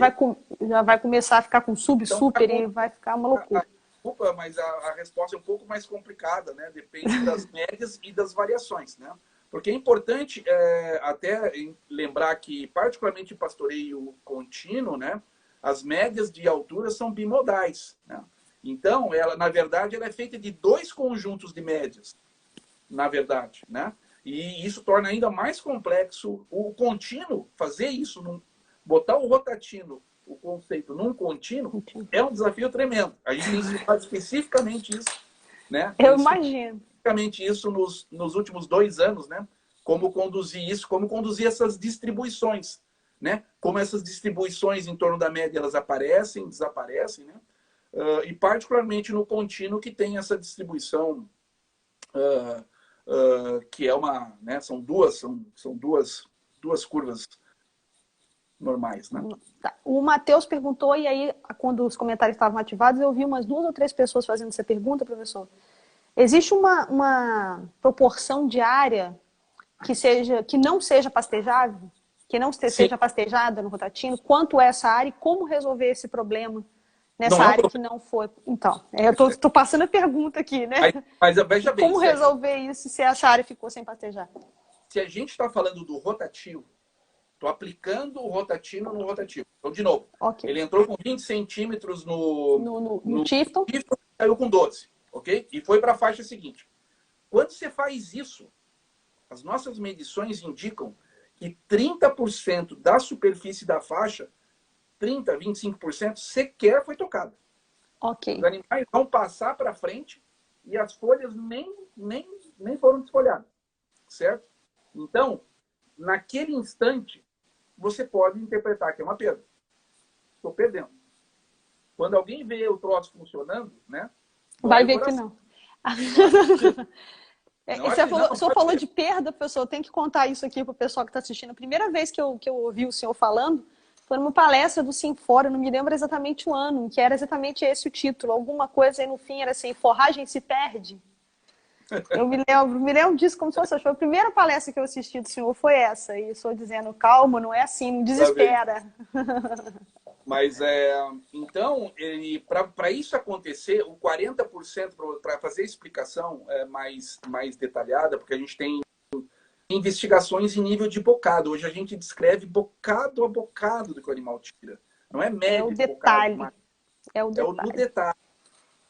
[SPEAKER 1] Já vai começar a ficar com super e vai ficar uma loucura.
[SPEAKER 2] Desculpa, mas a resposta é um pouco mais complicada, né? Depende das médias e das variações, né? Porque é importante até lembrar que, particularmente em pastoreio contínuo, né? As médias de altura são bimodais, né? Então, ela, na verdade, ela é feita de 2 conjuntos de médias, na verdade, né? E isso torna ainda mais complexo o contínuo. Fazer isso, botar o rotatino, o conceito num contínuo, é um desafio tremendo. A gente tem estudado especificamente isso, né?
[SPEAKER 1] Eu imagino.
[SPEAKER 2] Especificamente isso nos últimos 2 anos, né? Como conduzir isso, como conduzir essas distribuições, né? Como essas distribuições em torno da média, elas aparecem, desaparecem, né? E particularmente no contínuo, que tem essa distribuição que é uma, né, são duas curvas normais, né?
[SPEAKER 1] O Matheus perguntou, e aí, quando os comentários estavam ativados, eu vi umas 2 ou 3 pessoas fazendo essa pergunta, professor. Existe uma proporção de área que não seja pastejável, que não seja pastejada no rotatino? Quanto é essa área e como resolver esse problema nessa área que não foi? Então, eu estou passando a pergunta aqui, né?
[SPEAKER 2] Mas veja bem.
[SPEAKER 1] Como resolver isso se essa área ficou sem pastejar?
[SPEAKER 2] Se a gente está falando do rotativo, estou aplicando o rotatino no rotativo. Então, de novo, ele entrou com 20 centímetros no
[SPEAKER 1] Tifton,
[SPEAKER 2] saiu com 12, ok? E foi para a faixa seguinte. Quando você faz isso, as nossas medições indicam que 30% da superfície da faixa, 30%, 25%, sequer foi tocada.
[SPEAKER 1] Ok.
[SPEAKER 2] Os animais vão passar para frente e as folhas nem foram desfolhadas, certo? Então, naquele instante, você pode interpretar que é uma perda. Estou perdendo. Quando alguém vê o troço funcionando, né?
[SPEAKER 1] Vai ver que não. O senhor falou de perda, professor. Eu tenho que contar isso aqui para o pessoal que está assistindo. A primeira vez que eu ouvi o senhor falando foi numa palestra do Sinfora, não me lembro exatamente o ano, que era exatamente esse o título. Alguma coisa aí no fim era assim, forragem se perde. Eu me lembro disso como se fosse. Foi a primeira palestra que eu assisti do senhor, foi essa. E o senhor dizendo, calma, não é assim, não desespera.
[SPEAKER 2] Mas, então, para isso acontecer, o 40%, para fazer a explicação mais detalhada, porque a gente tem investigações em nível de bocado. Hoje a gente descreve bocado a bocado do que o animal tira. Não é média.
[SPEAKER 1] É o detalhe.
[SPEAKER 2] Bocado,
[SPEAKER 1] é o detalhe.
[SPEAKER 2] No detalhe.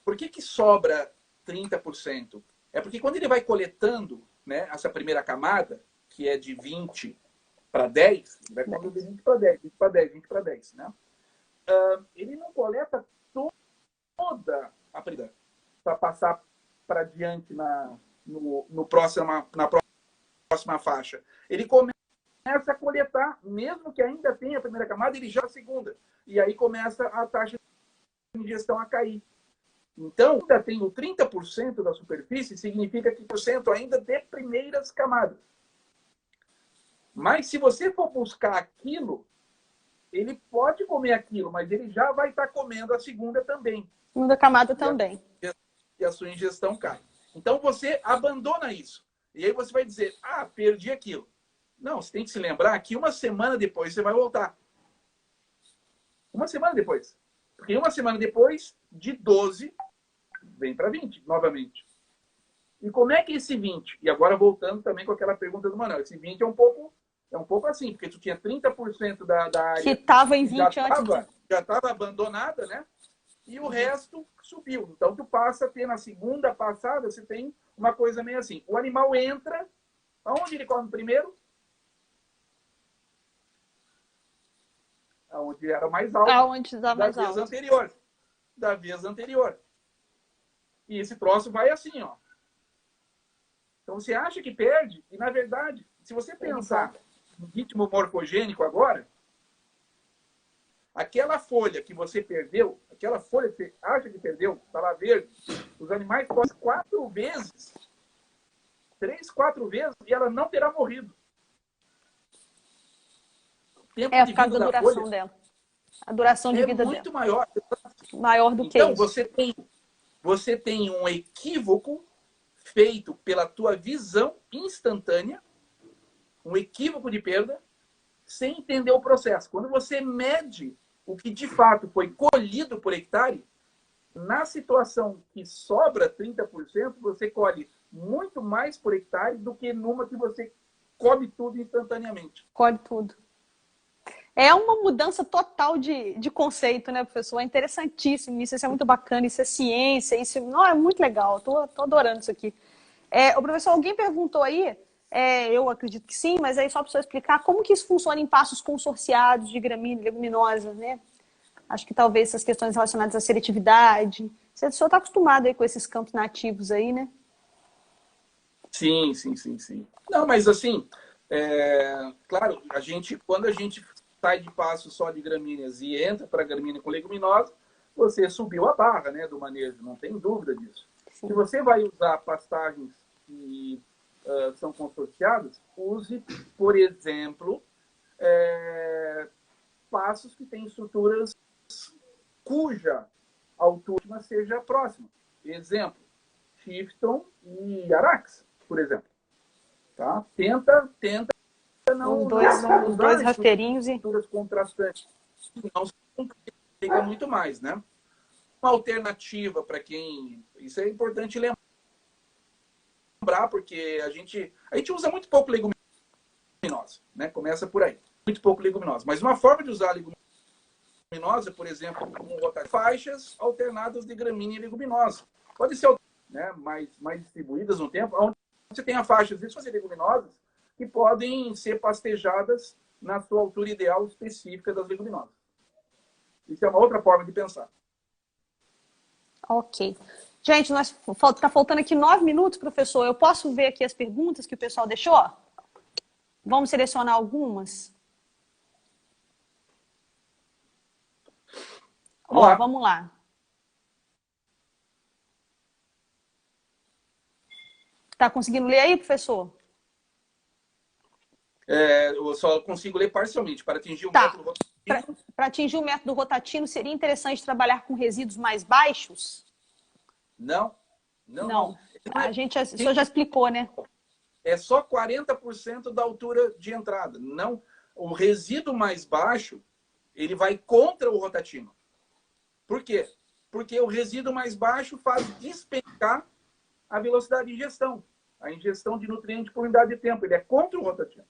[SPEAKER 2] Por que sobra 30%? É porque quando ele vai coletando, né, essa primeira camada, que é de 20 para 10, ele vai colocando de 20 para 10, 20 para 10, 20 para 10, né? Ele não coleta toda a perda para passar para diante na próxima faixa. Ele começa a coletar, mesmo que ainda tenha a primeira camada, ele já a segunda. E aí começa a taxa de ingestão a cair. Então, ainda tem o 30% da superfície, significa que 30% ainda de primeiras camadas. Mas se você for buscar aquilo, ele pode comer aquilo, mas ele já vai estar comendo a segunda também.
[SPEAKER 1] Segunda camada também.
[SPEAKER 2] E a sua ingestão cai. Então, você abandona isso. E aí você vai dizer, perdi aquilo. Não, você tem que se lembrar que uma semana depois você vai voltar. Uma semana depois. Porque uma semana depois, de 12, vem para 20, novamente. E como é que esse 20? E agora voltando também com aquela pergunta do Manuel, esse 20 é um pouco assim, porque tu tinha 30% da
[SPEAKER 1] Que
[SPEAKER 2] área
[SPEAKER 1] estava em
[SPEAKER 2] que já
[SPEAKER 1] 20 antes de...
[SPEAKER 2] estava abandonada, né? E o resto subiu. Então, tu passa a ter, na segunda passada, você tem uma coisa meio assim. O animal entra, aonde ele come primeiro? Aonde era mais alto
[SPEAKER 1] Aonde está
[SPEAKER 2] da
[SPEAKER 1] mais
[SPEAKER 2] vez
[SPEAKER 1] alto.
[SPEAKER 2] anterior. Da vez anterior. E esse troço vai assim, ó. Então, você acha que perde, e na verdade, se você pensar no ritmo morfogênico agora, aquela folha que você perdeu, aquela folha que você acha que perdeu, está lá verde, os animais comem 4 vezes, 3, 4 vezes, e ela não terá morrido. O tempo de
[SPEAKER 1] Por causa
[SPEAKER 2] vida
[SPEAKER 1] da
[SPEAKER 2] da
[SPEAKER 1] duração
[SPEAKER 2] folha
[SPEAKER 1] dela. A duração de
[SPEAKER 2] é
[SPEAKER 1] vida dela.
[SPEAKER 2] muito maior.
[SPEAKER 1] Maior do que
[SPEAKER 2] Então,
[SPEAKER 1] isso.
[SPEAKER 2] você tem um equívoco feito pela tua visão instantânea, um equívoco de perda, sem entender o processo. Quando você mede o que de fato foi colhido por hectare, na situação que sobra 30%, você colhe muito mais por hectare do que numa que você come tudo instantaneamente.
[SPEAKER 1] Colhe tudo. É uma mudança total de conceito, né, professor? É interessantíssimo isso, é muito bacana, isso é ciência, isso não, é muito legal, tô adorando isso aqui. O professor, alguém perguntou aí, eu acredito que sim, mas aí só para o senhor explicar como que isso funciona em pastos consorciados de gramínea, leguminosa, né? Acho que talvez essas questões relacionadas à seletividade. O senhor está acostumado aí com esses campos nativos aí, né?
[SPEAKER 2] Sim, sim, sim, sim. Não, mas assim, claro, quando a gente sai de passo só de gramíneas e entra para gramínea com leguminosa, você subiu a barra, né, do manejo, não tem dúvida disso.
[SPEAKER 1] Sim.
[SPEAKER 2] Se você vai usar pastagens que são consorciadas, use, por exemplo, passos que têm estruturas cuja altura seja próxima. Exemplo, Chifton e Arax, por exemplo. Tá? Tenta não
[SPEAKER 1] Os dois
[SPEAKER 2] usar
[SPEAKER 1] rasteirinhos e...
[SPEAKER 2] estruturas contrastantes. Não se complica muito mais, né? Uma alternativa para quem... Isso é importante lembrar, porque a gente usa muito pouco leguminosa, né? Começa por aí. Muito pouco leguminosa. Mas uma forma de usar a leguminosa, por exemplo, com faixas alternadas de gramínea e leguminosa. Pode ser, né, mais distribuídas no tempo, onde você tem a faixa de leguminosas que podem ser pastejadas na sua altura ideal específica das leguminosas. Isso é uma outra forma de pensar.
[SPEAKER 1] Ok. Gente, tá faltando aqui 9 minutos, professor. Eu posso ver aqui as perguntas que o pessoal deixou? Vamos selecionar algumas? Vamos lá. Tá conseguindo ler aí, professor?
[SPEAKER 2] Eu só consigo ler parcialmente. Para atingir o método rotativo...
[SPEAKER 1] Para atingir o método rotativo, seria interessante trabalhar com resíduos mais baixos?
[SPEAKER 2] Não.
[SPEAKER 1] O senhor já explicou, né?
[SPEAKER 2] É só 40% da altura de entrada. Não, o resíduo mais baixo, ele vai contra o rotativo. Por quê? Porque o resíduo mais baixo faz despencar a velocidade de ingestão. A ingestão de nutriente por unidade de tempo. Ele é contra o rotativo.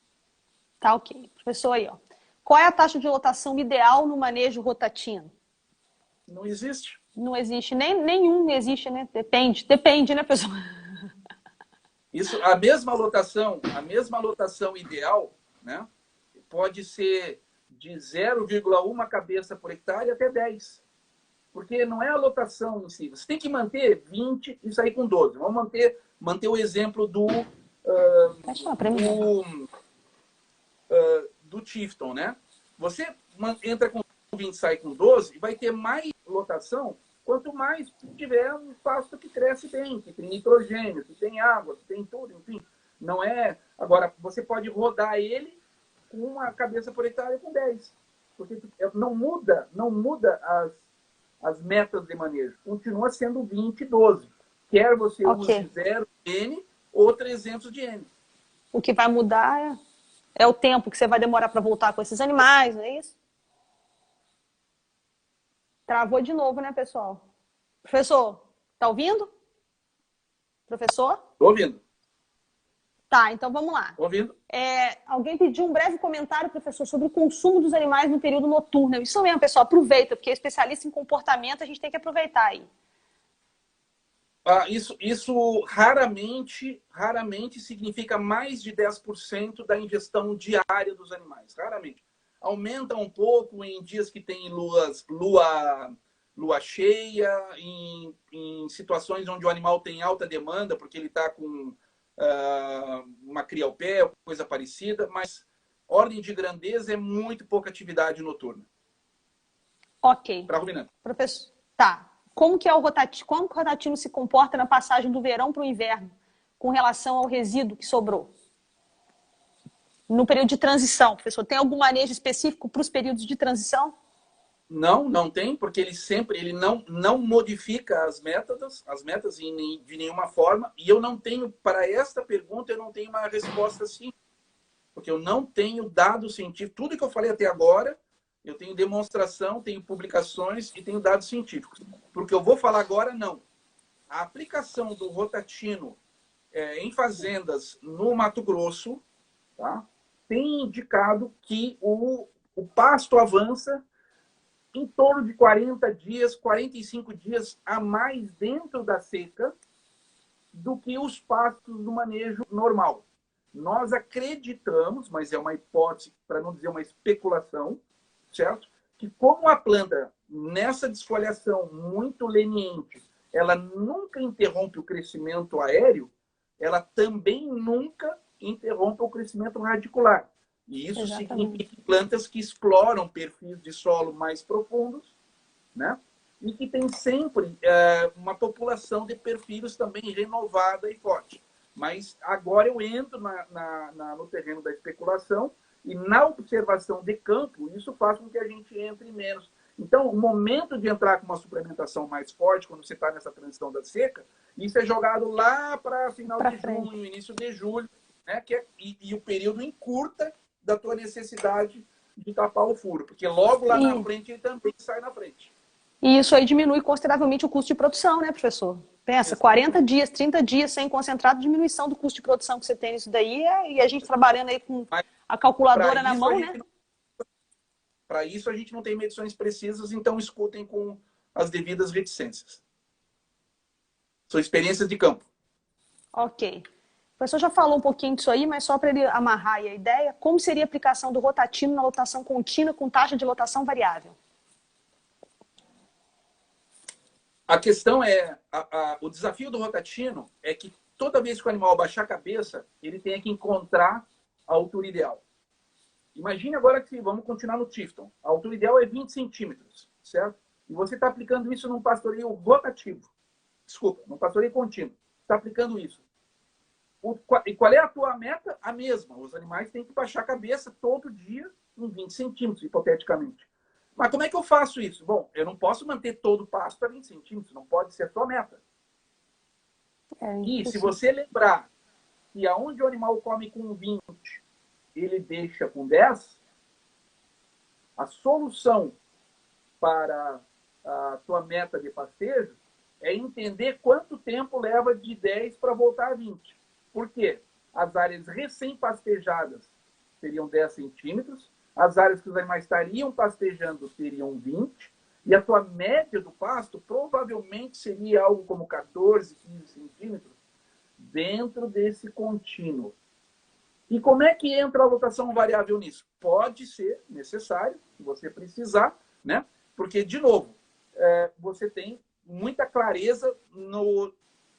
[SPEAKER 1] Tá ok. Professor aí, ó. Qual é a taxa de lotação ideal no manejo rotatino?
[SPEAKER 2] Não existe.
[SPEAKER 1] Não existe. Nenhum existe, né? Depende, né, pessoal?
[SPEAKER 2] Isso, a mesma lotação ideal, né, pode ser de 0,1 cabeça por hectare até 10. Porque não é a lotação em si. Você tem que manter 20 e sair com 12. Vamos manter o exemplo do Chifton, né? Você entra com 20 e sai com 12 e vai ter mais lotação quanto mais tiver um pasto que cresce bem, que tem nitrogênio, que tem água, que tem tudo, enfim. Não é... Agora, você pode rodar ele com uma cabeça por hectare com 10. Porque não muda as metas de manejo. Continua sendo 20 e 12. Quer você use 0 de N ou 300 de N.
[SPEAKER 1] O que vai mudar é o tempo que você vai demorar para voltar com esses animais, não é isso? Travou de novo, né, pessoal? Professor, tá ouvindo? Professor?
[SPEAKER 2] Tô ouvindo.
[SPEAKER 1] Tá, então vamos lá.
[SPEAKER 2] Tô ouvindo.
[SPEAKER 1] Alguém pediu um breve comentário, professor, sobre o consumo dos animais no período noturno. Isso mesmo, pessoal, aproveita, porque especialista em comportamento a gente tem que aproveitar aí.
[SPEAKER 2] Isso raramente significa mais de 10% da ingestão diária dos animais. Raramente. Aumenta um pouco em dias que tem lua cheia, em situações onde o animal tem alta demanda, porque ele está com uma cria ao pé, coisa parecida, mas ordem de grandeza é muito pouca atividade noturna.
[SPEAKER 1] Ok.
[SPEAKER 2] Para ruminante.
[SPEAKER 1] Professor, tá. Como que o rotatino se comporta na passagem do verão para o inverno, com relação ao resíduo que sobrou? No período de transição, professor, tem algum manejo específico para os períodos de transição?
[SPEAKER 2] Não tem, porque ele não modifica as metas de nenhuma forma. E eu não tenho, para esta pergunta, eu não tenho uma resposta sim. Porque eu não tenho dados científicos. Tudo que eu falei até agora, eu tenho demonstração, tenho publicações e tenho dados científicos. Porque eu vou falar agora, não. A aplicação do rotatino em fazendas no Mato Grosso, tá, tem indicado que o pasto avança em torno de 40 dias, 45 dias a mais dentro da seca do que os pastos do manejo normal. Nós acreditamos, mas é uma hipótese, para não dizer uma especulação, certo? Que como a planta, nessa desfoliação muito leniente, ela nunca interrompe o crescimento aéreo, ela também nunca interrompe o crescimento radicular. E isso significa plantas que exploram perfis de solo mais profundos, né? E que tem sempre uma população de perfis também renovada e forte. Mas agora eu entro no terreno da especulação e na observação de campo, isso faz com que a gente entre menos. Então, o momento de entrar com uma suplementação mais forte, quando você está nessa transição da seca, isso é jogado lá para final de junho, início de julho, né? E o período encurta da tua necessidade de tapar o furo, porque logo lá na frente ele também sai na frente.
[SPEAKER 1] E isso aí diminui consideravelmente o custo de produção, né, professor? Pensa, 40 dias, 30 dias sem concentrado, diminuição do custo de produção que você tem nisso daí, e a gente trabalhando aí com a calculadora na mão, né?
[SPEAKER 2] Para isso a gente não tem medições precisas, então escutem com as devidas reticências. São experiências de campo.
[SPEAKER 1] Ok. O professor já falou um pouquinho disso aí, mas só para ele amarrar aí a ideia, como seria a aplicação do rotatino na lotação contínua com taxa de lotação variável?
[SPEAKER 2] A questão é, o desafio do rotatino é que toda vez que o animal abaixar a cabeça, ele tem que encontrar a altura ideal. Imagine agora que vamos continuar no Tifton. A altura ideal é 20 centímetros, certo? E você está aplicando isso num pastoreio rotativo. Desculpa, num pastoreio contínuo. Está aplicando isso. E qual é a tua meta? A mesma. Os animais têm que baixar a cabeça todo dia em 20 centímetros, hipoteticamente. Mas como é que eu faço isso? Bom, eu não posso manter todo o pasto a 20 centímetros. Não pode ser a tua meta. E se você lembrar que aonde o animal come com 20, ele deixa com 10, a solução para a tua meta de pastejo é entender quanto tempo leva de 10 para voltar a 20. Por quê? As áreas recém-pastejadas teriam 10 centímetros, as áreas que os animais estariam pastejando teriam 20, e a tua média do pasto provavelmente seria algo como 14, 15 centímetros dentro desse contínuo. E como é que entra a lotação variável nisso? Pode ser necessário, se você precisar, né? Porque, de novo, você tem muita clareza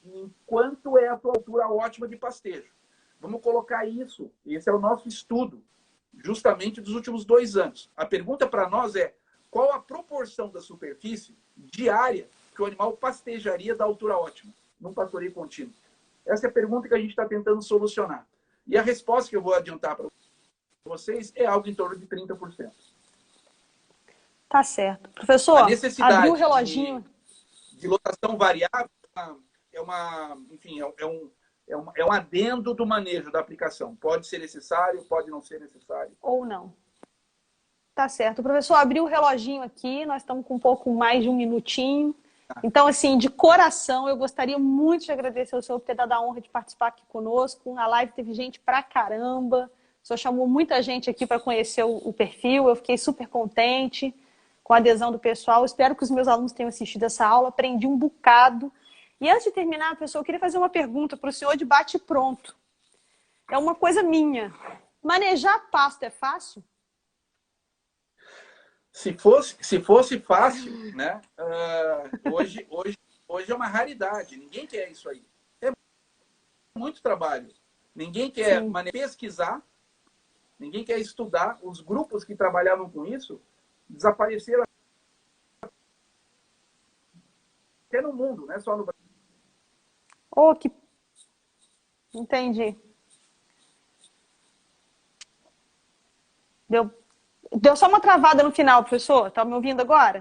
[SPEAKER 2] em quanto é a tua altura ótima de pastejo. Vamos colocar isso, esse é o nosso estudo, justamente dos últimos 2 anos. A pergunta para nós é, qual a proporção da superfície diária que o animal pastejaria da altura ótima, num pastoreio contínuo? Essa é a pergunta que a gente está tentando solucionar. E a resposta que eu vou adiantar para vocês é algo em torno de 30%.
[SPEAKER 1] Tá certo. Professor,
[SPEAKER 2] a necessidade
[SPEAKER 1] abriu o reloginho.
[SPEAKER 2] De lotação variável enfim, é um adendo do manejo da aplicação. Pode ser necessário, pode não ser necessário.
[SPEAKER 1] Ou não. Tá certo. O professor abriu o reloginho aqui, nós estamos com um pouco mais de 1 minutinho. Então, assim, de coração, eu gostaria muito de agradecer ao senhor por ter dado a honra de participar aqui conosco. A live teve gente pra caramba. O senhor chamou muita gente aqui para conhecer o perfil. Eu fiquei super contente com a adesão do pessoal. Espero que os meus alunos tenham assistido essa aula. Aprendi um bocado. E antes de terminar, pessoal, eu queria fazer uma pergunta para o senhor de bate-pronto. É uma coisa minha. Manejar pasto é fácil?
[SPEAKER 2] Se fosse fácil, né? Hoje é uma raridade. Ninguém quer isso aí. É muito trabalho. Ninguém quer pesquisar, ninguém quer estudar. Os grupos que trabalhavam com isso desapareceram até no mundo, não é só no Brasil.
[SPEAKER 1] Oh, que... Entendi. Deu só uma travada no final, professor. Tá me ouvindo agora?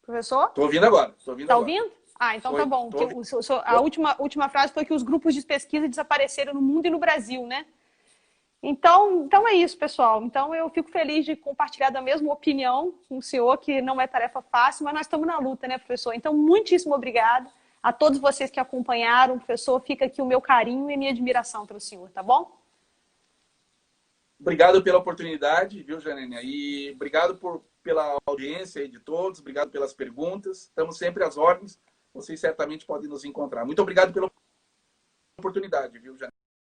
[SPEAKER 1] Professor?
[SPEAKER 2] Estou ouvindo agora.
[SPEAKER 1] Tá ouvindo? Ah, então tá bom. A última frase foi que os grupos de pesquisa desapareceram no mundo e no Brasil, né? Então é isso, pessoal. Então eu fico feliz de compartilhar da mesma opinião com o senhor, que não é tarefa fácil, mas nós estamos na luta, né, professor? Então, muitíssimo obrigada a todos vocês que acompanharam. Professor, fica aqui o meu carinho e minha admiração pelo senhor, tá bom?
[SPEAKER 2] Obrigado pela oportunidade, viu, Janênia? E obrigado pela audiência aí de todos, obrigado pelas perguntas. Estamos sempre às ordens. Vocês certamente podem nos encontrar. Muito obrigado pela oportunidade, viu, Janênia?